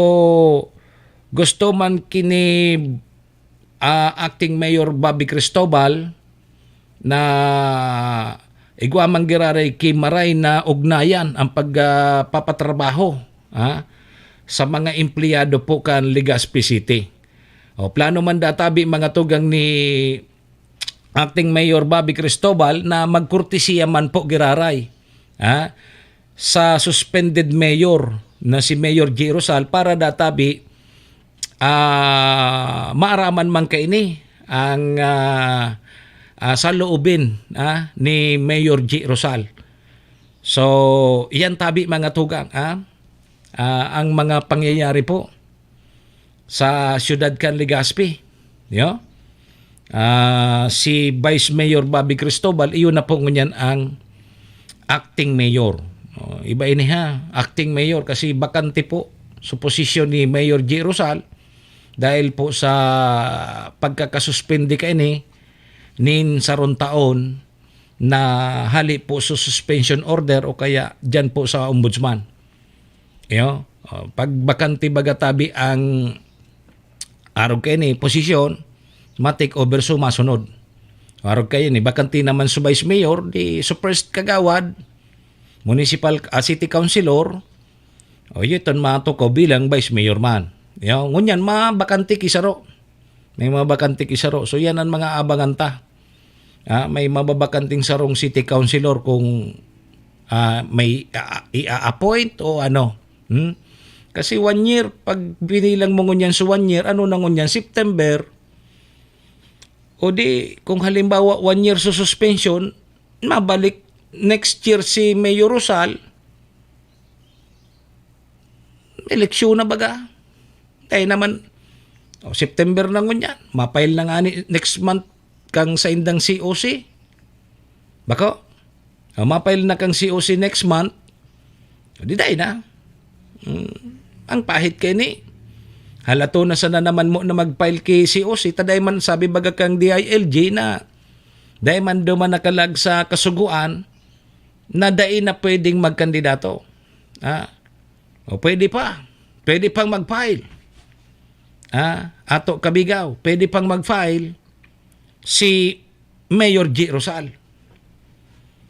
gusto man kini Acting Mayor Bobby Cristobal na igwa man giraray kimaray na ugnayan ang pagpapatrabaho sa mga empleyado po kan Legazpi City. Plano man databi mga tugang ni Acting Mayor Bobby Cristobal na magkurtisiya man po giraray sa suspended mayor na si Mayor G. Rosal para databi maaraman man kaini ang sa loobin ni Mayor G. Rosal. So, iyan tabi mga tugang ang mga pangyayari po sa siyudad kan Legazpi. Yo? Si Vice Mayor Bobby Cristobal, iyon na po ngunyan ang acting mayor. Iba ini acting mayor kasi bakante po sa posisyon ni Mayor G. Rosal dahil po sa pagkakasuspende ka ini nin saron taon na hali po sa suspension order o kaya dyan po sa ombudsman. Pag bakante bagatabi ang arog kayo ni posisyon, matik over so masunod. Arog kayo ni bakante naman sa vice mayor, di sa first kagawad, municipal city councilor, o yuton mato ko bilang vice mayor man. Ngunyan bakante kisaro. May mga bakante kisaro. So yan ang mga abangan ta. May mababakanting sarong city councilor kung may i-appoint o ano. Kasi 1 year, pag binilang mo ngunyan sa 1 year, ano na ngunyan? September. O di, kung halimbawa 1 year sa suspension, mabalik next year si Mayor Rosal, eleksyon na baga. Kaya naman, September na ngunyan, mapail na nga next month kang sa indang COC. Bako, mapail na kang COC next month, di day na. Ang pahit kay ni. Halato na sana naman mo na mag-file kay COC, taday man sabi baga kang DILG na day man duman nakalag sa kasuguan na day na pwedeng magkandidato. O pwede pang mag-file. Ato kabigaw, pwede pang mag-file si Mayor G. Rosal.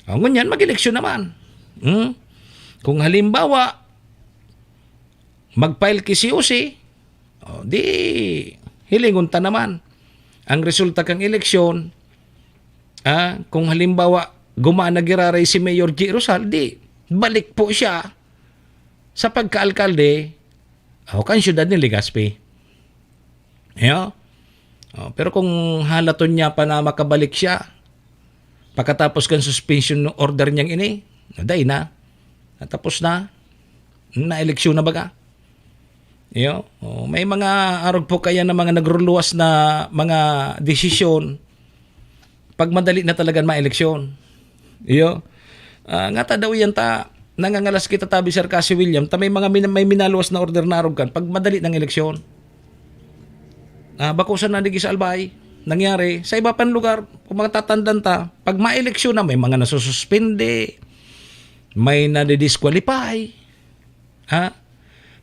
Ngunyan, mag-eleksyon naman. Kung halimbawa, mag-file ki COC, di hilingon ta naman. Ang resulta kang eleksyon, kung halimbawa, gumana giraray si Mayor G. Rosal, di balik po siya sa pagka-alkalde kan siyudad ni Legazpi. Pero kung halaton niya pa na makabalik siya pagkatapos kan suspension order niyang ini, day na. Natapos na. Na-eleksyon na baga. May mga arog po kaya na mga nagruluwas na mga desisyon pag madali na talaga ma-eleksyon. Nga ta daw yan ta, nangangalas kita tabi Sir Cassie William, ta may mga may minaluwas na order na arog kan pag madali ng eleksyon. Bakusan na sa Albay, nangyari sa iba pang lugar, kung mga tatandan ta, pag ma-eleksyon na may mga nasususpende, may nadidisqualify.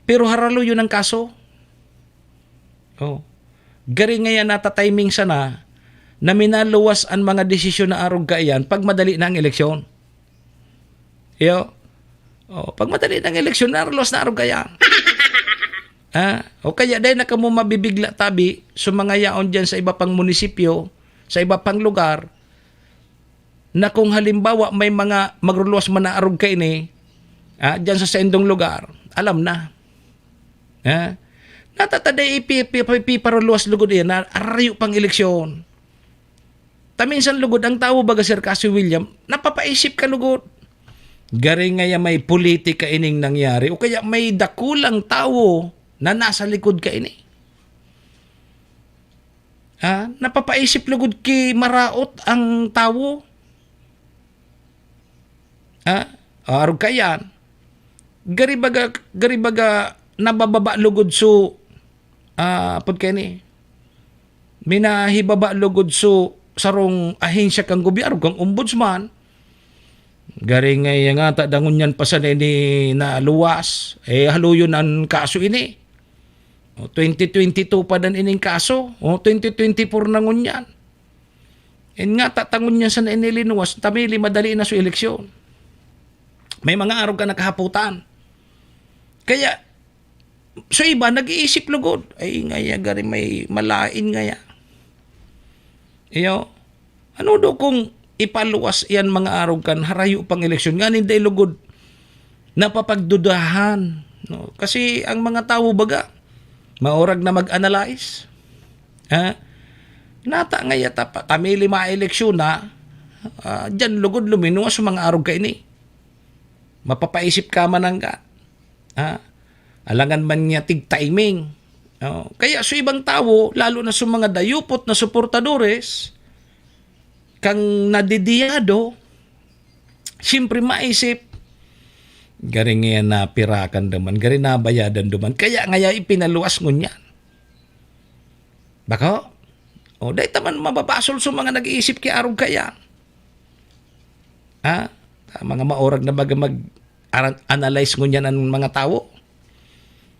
Pero haralo yun ang kaso. Gari ngayon nata-timing sana na minaluwas ang mga desisyon na arog kaiyan pag madali na ang eleksyon. Pag madali na ang eleksyon, naluwas na arog kaiyan. O kaya dahil na kamo mabibigla tabi sa mga yaon dyan sa iba pang munisipyo, sa iba pang lugar, na kung halimbawa may mga magruluwas man na arog kayo ni, dyan sa sendong lugar, alam na. Natataday ipiparuluwas lugod yan, na arayo pang eleksyon. Taminsan lugod, ang tao baga Sir Cassie William, napapaisip ka lugod. Gari nga may politika ining nangyari, o kaya may dakulang tao na nasa likod ka ini. Napapaisip lugod ki maraot ang tao. Arog kayan. Gari baga nabababa lugod so pod kay ni. Minahibaba lugod so sarong ahensya kang gobyerno kang ombudsman. Gari nga ta dangon yan pa sa ni na luwas. Haluyon ang kaso ini. 2022 pa dan ining kaso. 2024 na ngun yan. Nga tatangon niya sa nainilinuwas, tamili madali na sa eleksyon. May mga araw ka nakahaputan. Kaya, so iba, nag-iisip lugod. Ay, ngaya, gari may malain ngaya. Ano do kung ipaluwas yan mga araw kan, harayo pang eleksyon. Nga ninday lugod, napapagdudahan. No? Kasi ang mga tao baga, maorag na mag-analyze. Nata nga yata pa, kami 5 eleksyon na, dyan lugod luminuwas sa mga arog ka ini. Mapapaisip ka man ang ka. Alangan man niya tig-timing. Kaya sa ibang tao, lalo na sa mga dayupot na suportadores, kang nadidiyado, siyempre maisip, garing nga na pirakan daman, garing na bayadan daman, kaya nga ipinaluwas ngun yan. Bako? Dahil taman mababasol sa mga nag-iisip kay arog kaya. Mga maorag na baga mag-analyze ngun yan ang mga tao.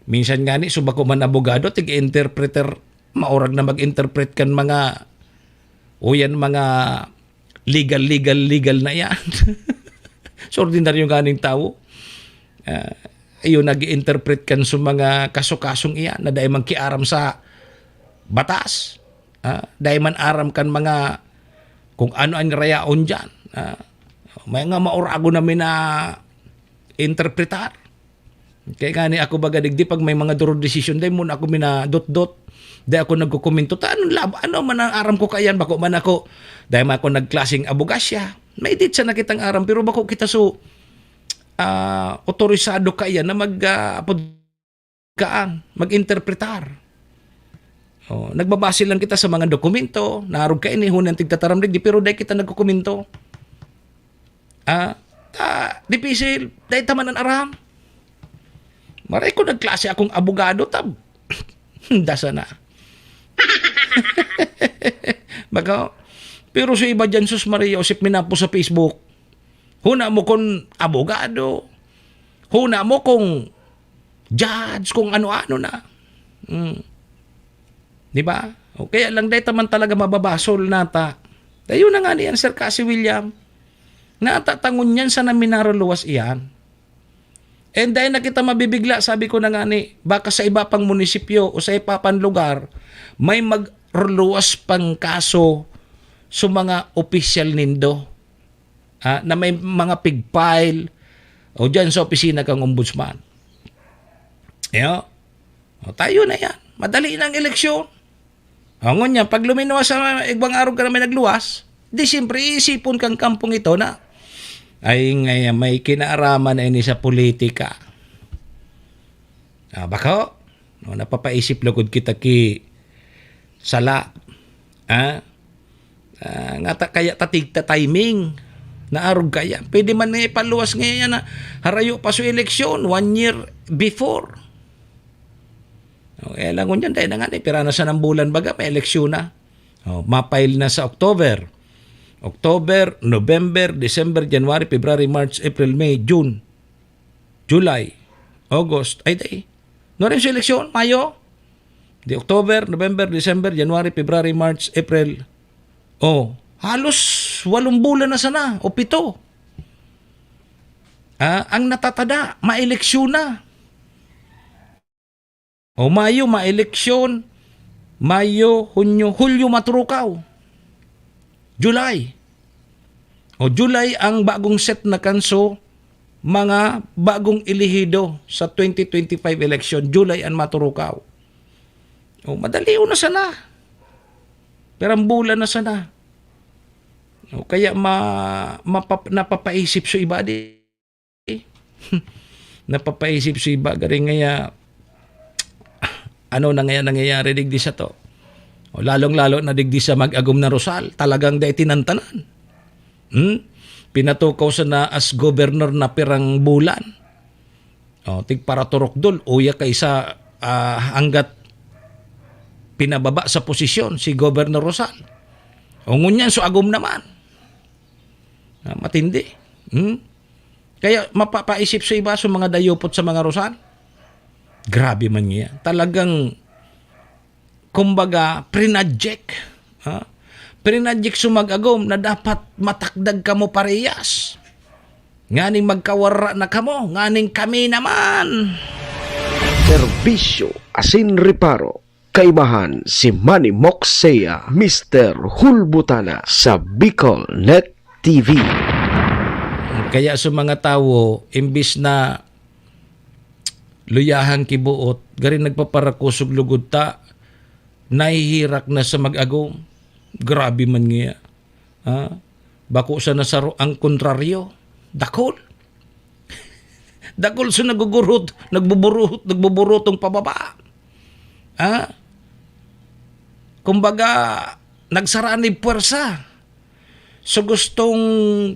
Minsan nga ni, subako man abogado, tig-interpreter, maorag na mag-interpret kan mga, mga legal na yan. So, ordinaryo ganing tao. Ayun, nag-interpret kan sa mga kaso-kasong iyan, na dahil man kiaram sa batas. Dahil man aram kan mga, kung ano ang rayaon dyan. May nga maurago namin na interpretar. Kaya gani ako baga digdi pag may mga duro decision dahil muna ako dot dahil ako nagkukomento ano man ang aram ko kayan bako man ako dahil man ako nagklaseng abogasya may dit sa nakitang aram pero bako kita so otorisado kayan na mag-interpretar. Nagbabase lang kita sa mga dokumento narog ka ini hunan tigtataram digdi pero dahil kita nagkukomento dipisil dahil taman ang aram. Maray ko nagklase akong abogado, dasa na. Baka, pero sa iba dyan, Sus Maria Josep, minapo sa Facebook, huna mo kung abogado, huna mo kung judge, kung ano-ano na. Diba? Kaya lang dahil taman talaga mababasol nata. Dahil yun na nga niyan, Sir Cassie William, natatangon yan sa naminaruluwas iyan. And dahil na kita mabibigla, sabi ko na nga ni, baka sa iba pang munisipyo o sa iba pang lugar, may magluwas pang kaso sa mga opisyal nindo na may mga pigpile o dyan sa opisina kang ombudsman. Tayo na yan. Madali ng eleksyon. Ngon yan, pag luminuwas sa ibang araw ka na may nagluwas, di siyempre isipon kang kampong ito na ay ngayon may kinaaraman na ini sa politika. Bako, napapaisip lugod kita ki sala. Nga kaya tatigta timing na arog kaya. Pwede man na ipaluwas ngayon na harayo pa sa eleksyon 1 year before. Lang ko dyan, dahil na nga, pira na sa ng bulan baga, may eleksyon na. Mapail na sa October, November, December, January, February, March, April, May, June, July, August, ay day. No rin sa eleksyon, Mayo. Di October, November, December, January, February, March, April. Halos 8 bulan na sana, o 7. Ang natatada, ma-eleksyon na. Mayo, ma-eleksyon. Mayo, Hunyo, Hulyo, maturukaw. July. July ang bagong set na kanso mga bagong ilihido sa 2025 election. July ang maturukaw. Madali na sana. Perambulan na sana. Kaya napapaisip sa iba di. Napapaisip sa iba. Garing ngaya ano na ngaya nangyayari digdi sa to. Lalong-lalo na digdi sa mag-agom na Rosal, talagang dahi tinantanan. Pinatukaw sa na as governor na pirang bulan. Tigpara turok dol, uya kaysa hanggat pinababa sa posisyon si Governor Rosal. Ngunyan, so agom naman. Matindi. Kaya mapapaisip sa iba sa mga dayupot sa mga Rosal. Grabe man niya. Talagang kumbaga, prinadjek. Prinadjek sumag-agom na dapat matakdag kamo parehas. Nganing magkawara na kamo, nganing kami naman. Serbisyo asin reparo. Kaibahan si Manny Moxea, Mr. Hulbutana sa Bicol Net TV. Kaya sa mga tao, imbis na luyahan kibuot, gari nagpaparakusog lugod ta, nahihirak na sa mag-agom. Grabe man nga. Bako sa nasaro ang kontraryo. Dakol. Dakol sa nagbuburutong pababa. Kumbaga, nagsaraan ni puwersa. So gustong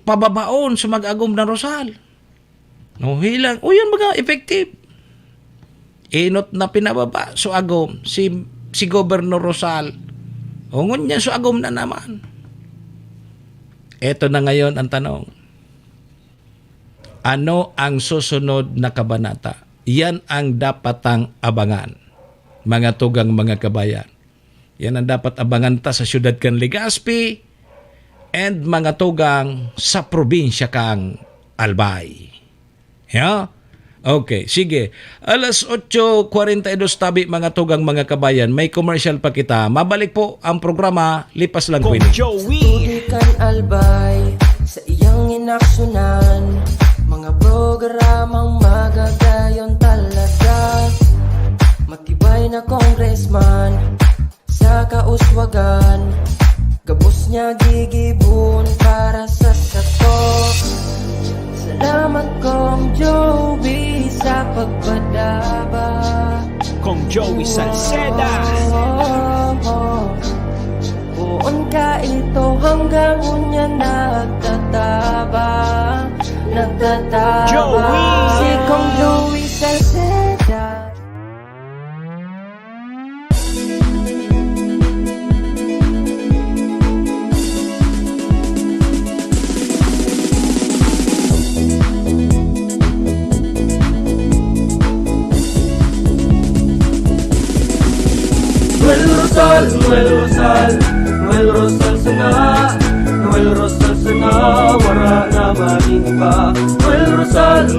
pababaon sa mag-agom na Rosal. No, hilang. O yan mga effective. Inot na pinababa. So agom, si Governor Rosal. O ngunya, so agom na naman. Eto na ngayon ang tanong. Ano ang susunod na kabanata? Yan ang dapatang abangan. Mga tugang mga kabayan. Yan ang dapat abangan ta sa syudad kan Legazpi and mga tugang sa probinsya kang Albay. Yeah? Okay, sige. 8:42 tabi mga tugang mga kabayan. May commercial pa kita. Mabalik po ang programa. Lipas lang po ini. Tudikan Albay sa iyang inaksyonan, mga programang magagayon talaga. Matibay na congressman sa kauswagan, gabos niya gigibon para sa sato. Salamat Kong Joey sa pagpadaba. Kong Joey Salceda. Buon ka ito hanggang unya nagtataba. Joey! Si Kong Joey Salceda. Noel Rosal sana, Noel Rosal sana, wala na maning iba. Noel Rosal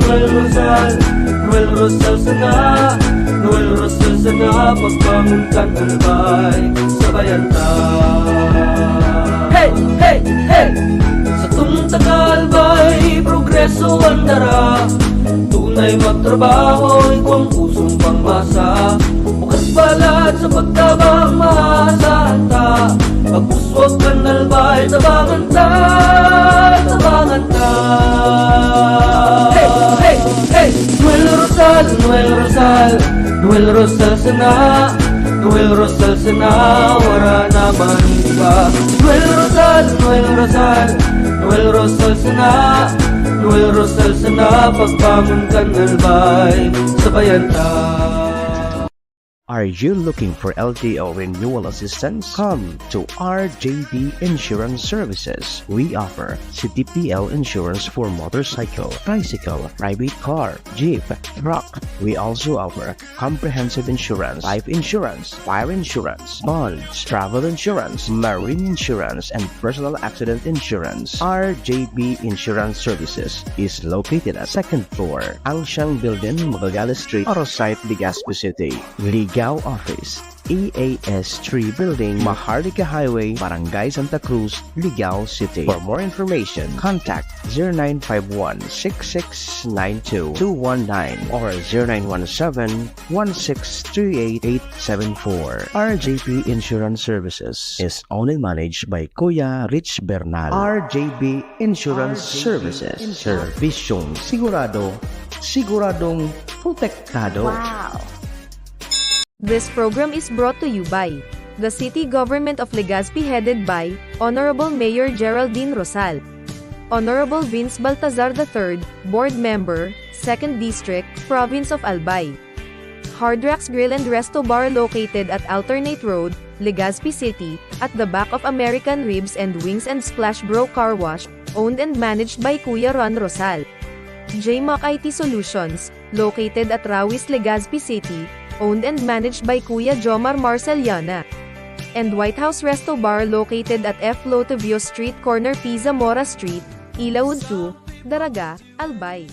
sana, Noel Rosal sana, pagbangon kan Albay, sabayan ta. Hey, hey, hey! Sa tuntang Albay, progreso ang dara. Tunay magtrabaho, ikaw ang pusong pangmasa. Bukas balat sa pagtabang maasahan ta. Pagpuswag kan Albay, tabangan ta, tabangan ta. Hey, hey, hey! Noel Rosal, Noel Rosal, Noel Rosal sana, Noel Rosal sana, wala na maniba. Noel Rosal, Noel Rosal, Noel Rosal sana, Noel Rosal sana, pagbangon kan Albay, sabayan ta. Are you looking for LTO renewal assistance? Come to RJB Insurance Services. We offer CTPL insurance for motorcycle, tricycle, private car, jeep, truck. We also offer comprehensive insurance, life insurance, fire insurance, bonds, travel insurance, marine insurance, and personal accident insurance. RJB Insurance Services is located at 2nd floor, Angshan Building, Magallanes Street, Orosite, Legazpi City. Ligao Office, EAS 3 Building, Maharlika Highway, Barangay Santa Cruz, Ligao City. For more information, contact 0951-6692-219 or 0917-1638874. RJB Insurance Services is owned and managed by Kuya Rich Bernal. RJB Insurance Services. Servisyong sigurado, siguradong protektado. Wow! This program is brought to you by the City Government of Legazpi headed by Honorable Mayor Geraldine Rosal, Honorable Vince Baltazar III, Board Member, 2nd District, Province of Albay. Hard Rocks Grill and Resto Bar located at Alternate Road, Legazpi City, at the back of American Ribs and Wings and Splash Bro Car Wash, owned and managed by Kuya Ron Rosal. JMAC IT Solutions, located at Rawis, Legazpi City, owned and managed by Kuya Jomar Marceliana. And White House Resto Bar located at F. Lotavio Street Corner Pisa Mora Street, Ilaud 2, Daraga, Albay.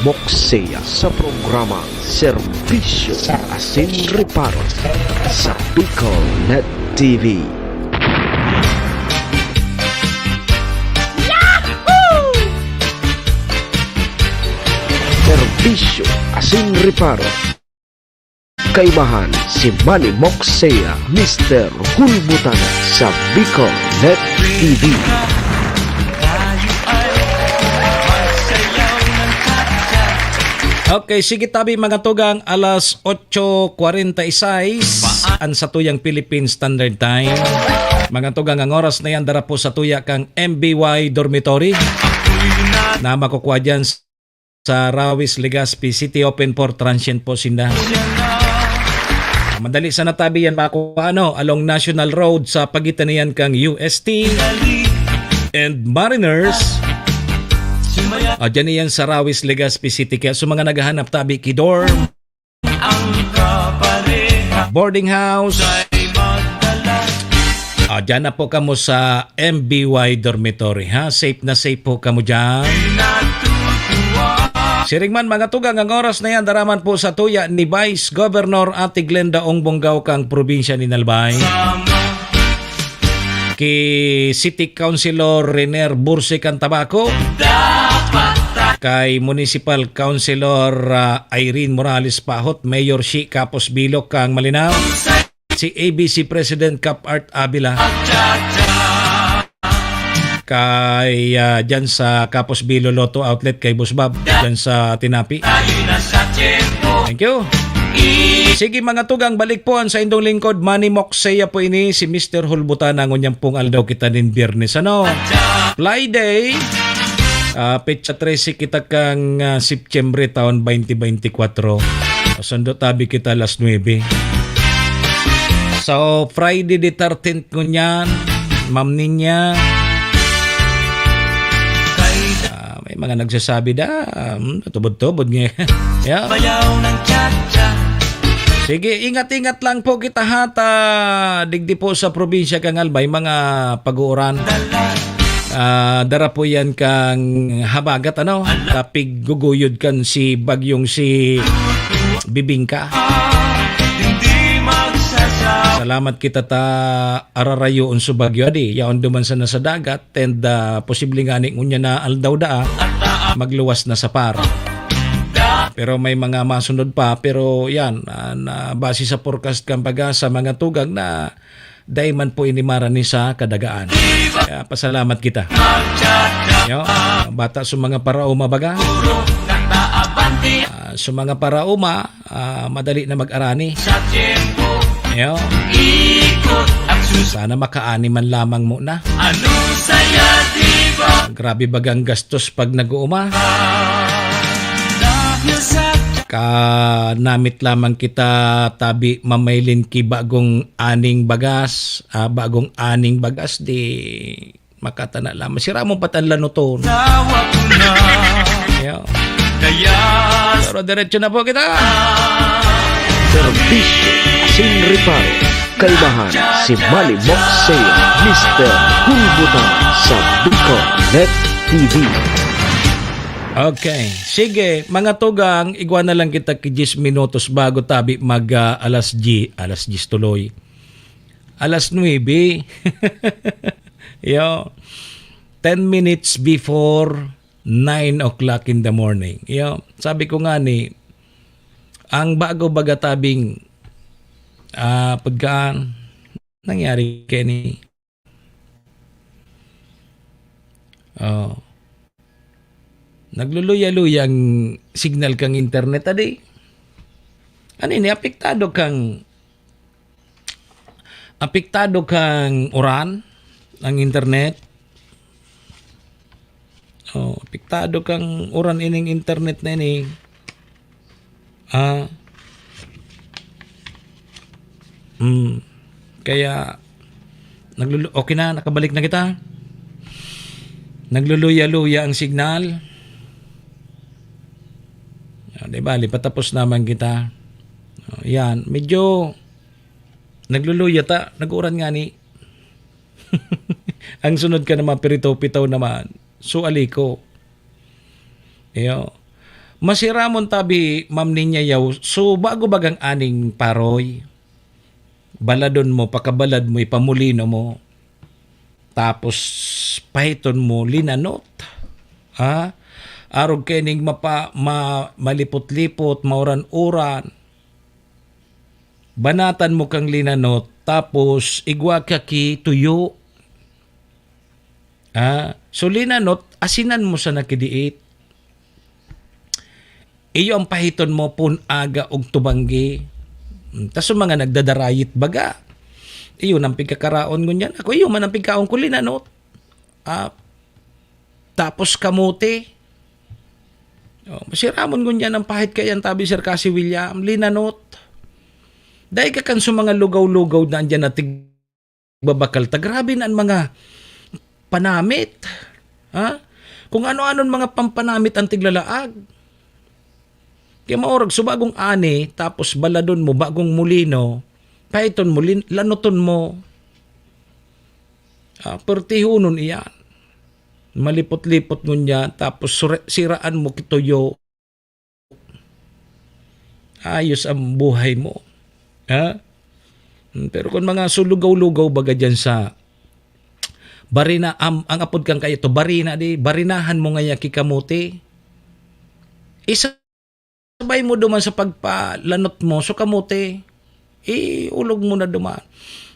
Moksea sa programa Serbisyo sa Asin Reparo sa Bicol Net TV. Serbisyo asin reparo. Kaibahan si Manny Moxea, Mr. Hulbutan sa Bicol Net TV. Okay, sige tabi mga tugang, alas 8:46 ang sa tuyang Philippine Standard Time. Mga tugang, ang oras na yan dara po sa tuya kang MBY Dormitory na makukuha dyan sa Rawis, Legazpi City, open for transient po sinda. Madali sa natabi yan makukuha along National Road sa pagitan niyan kang UST and Mariners. Dyan niyan sa Rawis, Legazpi City. Kaya sa mga naghahanap tabi kidor, boarding house, dyan na po kamo sa MBY Dormitory. Ha? Safe na safe po kamo dyan. Siringman mga tugang, ang oras na yan daraman po sa tuya ni Vice Governor Ate Glenda Ongbonggao kang probinsya ni Nalbay. Ki City Councilor Rener Burse Cantabaco. Kay Municipal Councilor Irene Morales Pahot, Mayor Shi Capos Bilog kang Malinaw. Si ABC President Cap Art Abila. Kay dyan sa Capos Bilo Lotto Outlet kay Busbab dyan sa Tinapi. Thank you. Sige mga tugang, balik po sa indong lingkod Manny Moxea po ini si Mr. Hulbutan ang unyang pong aldaw kita din Biyernes Friday petsa 13 kita kang September taon 2024. Sundo tabi kita alas 9. So Friday the 13th ko niyan, Ma'am Ninya. May mga nagsasabi tubod-tubod nga. Yeah. Sige, ingat-ingat lang po kita hata digdi po sa probinsya kang Albay, mga pag-uuran. Dara po yan kang habagat tapig guguyod kan si bagyong si Bibingka. Salamat kita ta ararayo unso bagyo adi yaon duman sa nasa dagat and posible nga ni ngunya na aldaw magluwas na sa par. Pero may mga masunod pa, pero yan na base sa forecast kang pag-asa mga tugang na dayman po inimara ni sa kadagaan. Kaya pasalamat kita. Yo, bata sa mga parauma baga. Sa mga parauma madali na mag-arani. Yo. Sana makaani man lamang mo na. Grabe bagang gastos pag nag-uuma. Namit lamang kita tabi mamailin ki bagong aning bagas di makatana lamang sira mo patan lanuton. Pero diretso na po kita. Serbisyo asin reparo. Kaibahan si Manny Moxea, Mr. Hulbutan sa Bicol Net TV. Okay, sige mga tugang, igwa na lang kita ki 10 minutos bago tabi mag alas 10 tuloy. Alas 9. Yo. 10 minutes before 9 o'clock in the morning. Yo, sabi ko nga ni ang bago baga tabing pagka nangyari kay ni nagluluya-luya ang signal kang internet adi. Ano ini apektado kang uran ang internet. Apektado kang uran ining internet na ini. Kaya okay na, nakabalik na kita. Nagluluya-luya ang signal. Diba, patapos naman kita. Yan, medyo nagluluya nag-uran nga ni. Ang sunod ka naman, pirito-pitaw naman. Suali ko. Masiramon tabi, Ma'am Ninya yaw. So, bago bagang aning paroy, baladon mo, pakabalad mo, ipamulino mo. Tapos, pahiton mo, linanot. arog kening malipot-lipot, mauran-uran. Banatan mo kang linanot, tapos igwa ka ki tuyo. So linanot, asinan mo sa nakidiit. Iyo ang pahiton mo pun aga og tubanggi. Tas mga nagdadarayit baga. Iyo nang pigkakaraon ngunyan. Ako iyo man ang pigkaon ko linanot. Tapos kamote. Masiramon ngunyan ang pahit kayan tabi Sir Cassie William. Linanot. Dahil ka kan sa mga lugaw-lugaw na andyan na tigbabakal. Grabe na ang mga panamit. Kung ano-ano mga pampanamit ang tiglalaag. Kaya maorag, so bagong ani, tapos baladon mo, bagong mulino, pahiton mo, lanoton mo. Pertihunon iyan. Malipot-lipot mo niya, tapos siraan mo kituyo. Ayos ang buhay mo. Pero kung mga sulugaw-lugaw baga dyan sa barina, ang apod kang kayo to, barinahan mo nga kikamuti. Sabay mo duman sa pagpalanot mo, so kamuti, ulog mo na duman.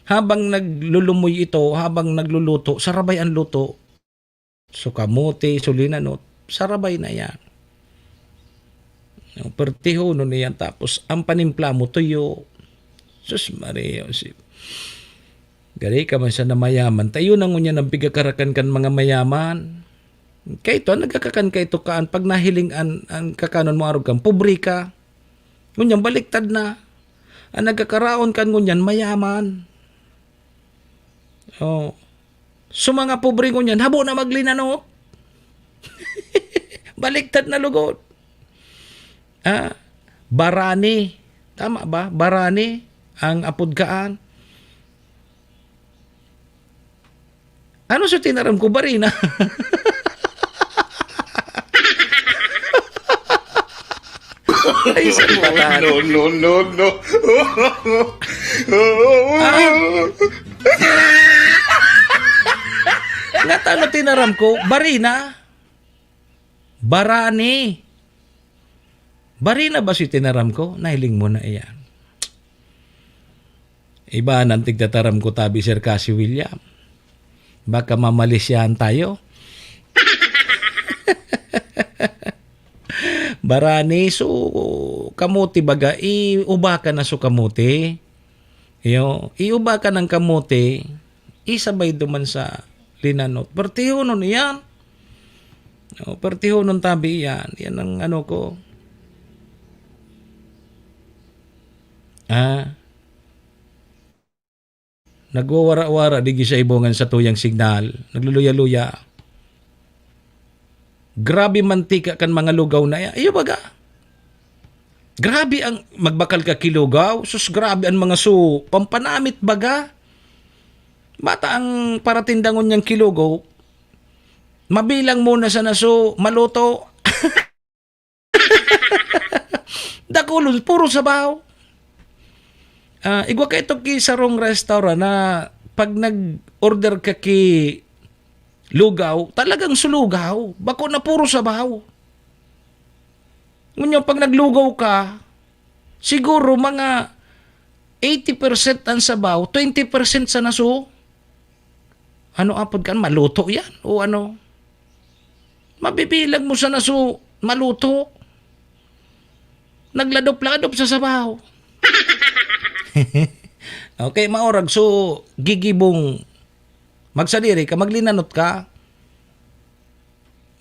Habang naglulumoy ito, habang nagluluto, sarabay ang luto. So kamuti, sulinanot, sarabay na yan. Pertiho nun yan, tapos ang panimpla mo, tuyo. Sus Maria, gari ka man sa namayaman, tayo na ngunya ng bigakarakan kan mga mayaman. Kaya ito, nagkakakan ka ito kaan, pag nahiling ang kakanon mo arog kang, pobre ka. Ngunyan, baliktad na. Ang nagkakaraon kan ngunyan, mayaman. So mga pobre ngunyan, habo na maglinanot. Baliktad na lugod. Barani. Tama ba? Barani ang apod kaan. Ano sa tinaram ko? Barina. Ay, no. Nga ano tinaram ko? Barina. Barani. Barina ba si tinaram ko? Nahiling mo na iyan. Iba nantig tataram ko tabi Sir Cassie William. Baka mamalisyahan tayo. Barani, so kamuti baga, iuba ka na so kamuti. Iuba ka ng kamuti, isabay duman sa linanot. Pertihunon yan. Pertihunon tabi yan. Yan ang ano ko. Nagwawara-wara digi sa ibongan sa tuyang signal. Nagluluya-luya. Grabe mantika kan mga lugaw na yan. Iyo baga. Grabe ang magbakal ka kilugaw. Sus grabe ang mga pampanamit baga. Mata ang paratindangon niyang kilugaw. Mabilang muna sa naso maluto. Dakulon, puro sabaw. Igwa ka ito ki sarong restaurant na pag nag-order ka ki lugaw, talagang sulugaw. Bako na puro sabaw. Ngunyan pag naglugaw ka, siguro mga 80% ang sabaw, 20% sa naso. Ano apod kan? Maluto yan? O ano? Mabibilag mo sa naso, maluto. Nagladop-ladop sa sabaw. Okay, maorag. So, gigibong magsadiri ka, maglinanot ka.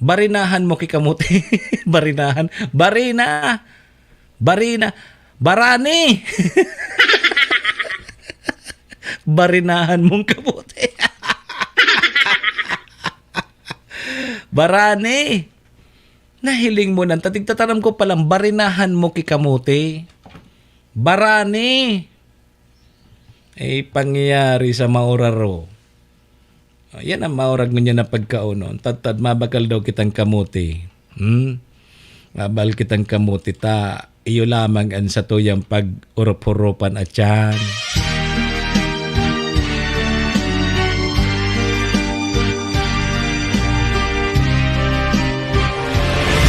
Barinahan mo kikamuti. Barinahan. Barina. Barani. Barinahan mong kamuti. Barani. Nahiling mo nan. Tatigtataram ko palang barinahan mo kikamuti. Barani. Pangyayari sa maoraro. Yan ang maurag niya na pagkaunon. Tad mabakal daw kitang kamuti. Mabal kitang kamuti ta. Iyo lamang ang sa tuyang pag-urup-urupan at yan.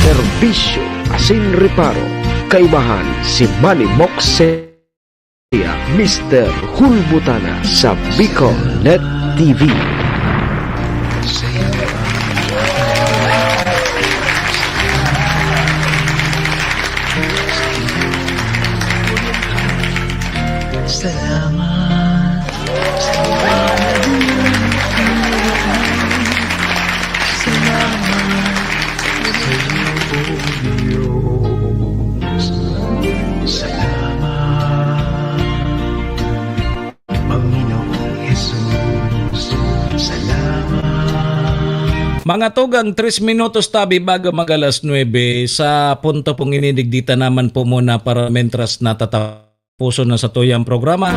Serbisyo asin reparo. Kaibahan si Manny Moxea, Mr. Hulbutana sa Bicol Net TV. Mga tugang 3 minutos tabi bago mag-alas 9 sa punto pong inidigdita naman po muna para mentras natatapuso na sa tuyang programa.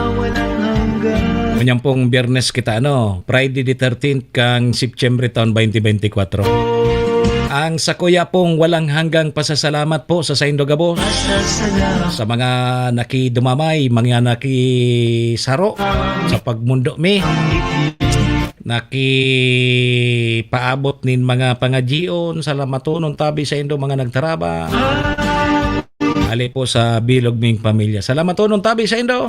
Kunyang pong biyernes kita Friday the 13th kang September taon 2024. Ang sakuya pong walang hanggang pasasalamat po sa Saindo Gabos, sa mga nakidumamay, mga nakisaro sa pagmundo mi, nakipaabot nin mga pangajion, salamatonon tabi sa Indo mga nagtaraba. Ali po sa bilog ming pamilya. Salamatonon tabi sa Indo.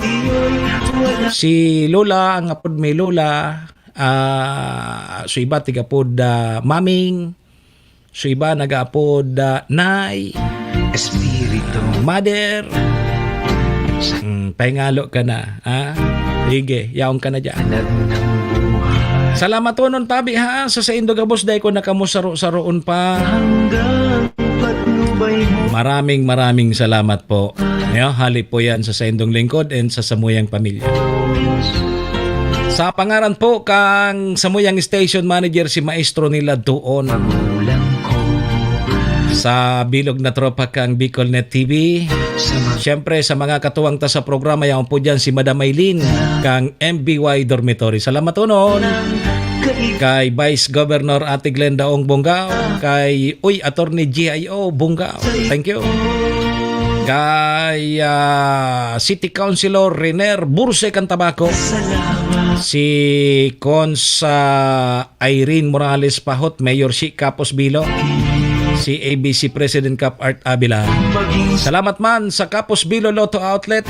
Si Lola, ang apod may Lola, so iba tigapod maming, so iba nag-apod nay, espiritu, mother. Pahingalo ka na. Sige, yaong ka na dyan. Salamat po nun tabi sa Saindo Gabos dahil ko nakamusaro-saroon pa. Maraming salamat po. Halip po yan sa Saindong Lingkod and sa Samuyang Pamilya. Sa pangaran po kang Samuyang Station Manager si Maestro nila doon. Sa bilog na tropa kang Bicol Net TV. Siyempre sa mga katuwang ta sa programa yaon po dyan si Madam Aylin kang MBY Dormitory. Salamat po noon. Kay Vice Governor Ate Glenda Ong Bungao, kay Attorney GIO Bungao. Thank you. Kay City Councilor Riner Burse Cantabaco. Si Consa Irene Morales Pahot, Mayor si Capos Bilo. Si ABC President Cap Art Abila. Salamat man sa Capos Bilo Lotto Outlet.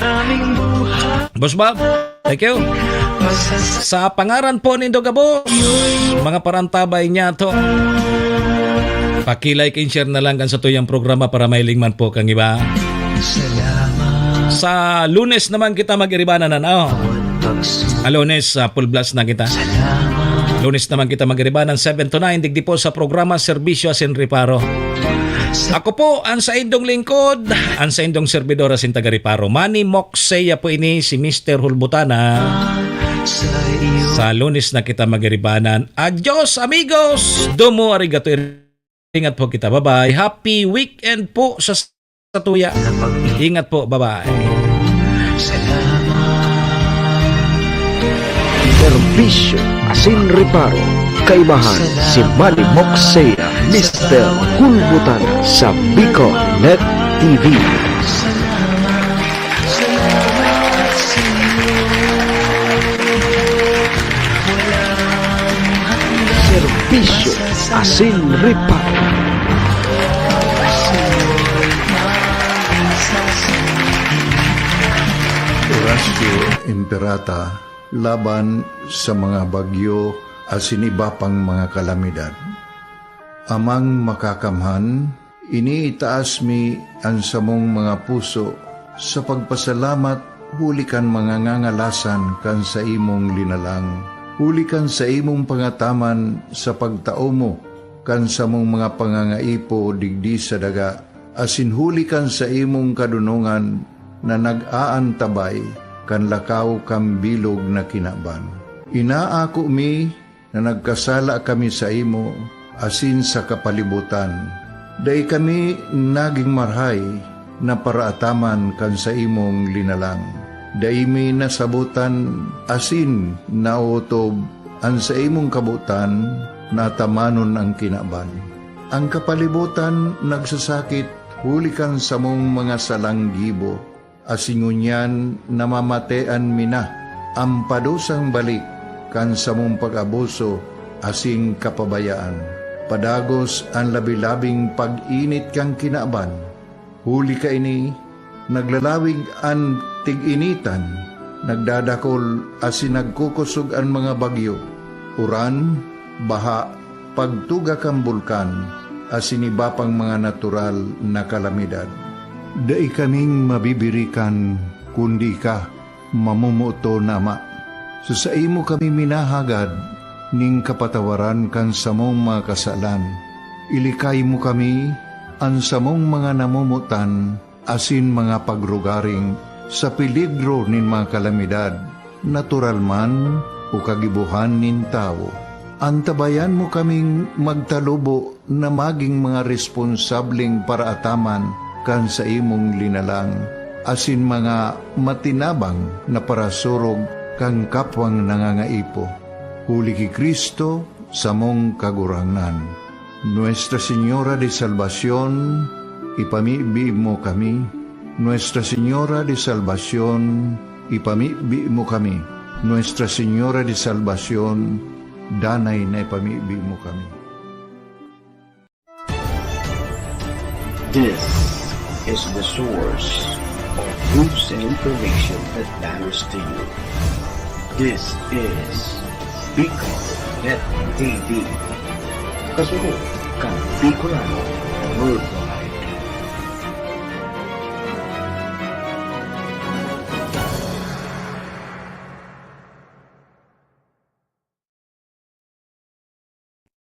Boss Bob, thank you. Sa pangaran po ni Dogabos, mga parantabay niya to. Paki-like and share na lang kan sa tuyang programa para mailing man po kang iba. Sa Lunes naman kita mag-iribanan na Lunes, full blast na kita. Lunes naman kita mag-iribanan 7 to 9 digdi po sa programa Serbisyo Asin Reparo. Ako po ang Saindong Lingkod, ang Saindong Servidora sin taga-Reparo. Manny Moxea po ini si Mr. Hulbutana. Sa Lunes na kita mag-iribanan. Adios amigos. Domo arigato. Ingat po kita. Bye-bye. Happy weekend po sa tuya. Ingat po. Bye-bye. Serbisyo Asin Reparo. Kaibahan si Manny Moxea, Mr. Hulbutana sa Bicol Net TV. Serbisyo Asin Reparo. Horacio Imperata laban sa mga bagyo at siniba pang mga kalamidad. Amang makakamhan, iniitaas mi ang samong mga puso sa pagpasalamat hulikan mga ngangalasan kan sa imong linalang. Hulikan sa imong pangataman sa pagtao mo kan sa mong mga pangangaipo digdi sa daga. Asin hulikan sa imong kadunungan na nag-aantabay kan lakaw kam bilog na kinaban. Inaako mi na nagkasala kami sa imo asin sa kapalibutan. Day kami naging marhay na paraataman kan sa imong linalang. Day mi nasabutan asin nautob ang sa imong kabutan na tamanon ang kinaban. Ang kapalibutan nagsasakit hulikan sa mong mga salanggibo. Asingunyan namamatean mina ang padusang balik kan sa mong pag-abuso asing kapabayaan. padagos ang labi-labing pag-init kang kinaaban. Huli ka ini, naglalawig ang tig-initan, nagdadakol asin nagkukusog ang mga bagyo, uran, baha, pagtuga kang bulkan, asin iba pang mga natural na kalamidad. Dai kaming mabibirikan, kundi ka, mamumuto nama. So sa imo kami minahagad, ning kapatawaran kan samong mga kasalan. Ilikay mo kami, ang samong mga namumutan, asin mga pagrugaring, sa peligro nin mga kalamidad, natural man o kagibuhan nin tao. Antabayan mo kaming magtalubo na maging mga responsableng paraataman kan sa imong linalang, asin mga matinabang na parasurog kang kapwang nangangaipo. Huli ki Kristo sa mong kagurangan. Nuestra Señora de Salvación, ipamibi mo kami. Nuestra Señora de Salvación, ipamibi mo kami. Nuestra Señora de Salvación, danay na ipamibi mo kami. This is the source of news and information that matters to you. This is Bicol Net TV. Kasunod kang Bicolano World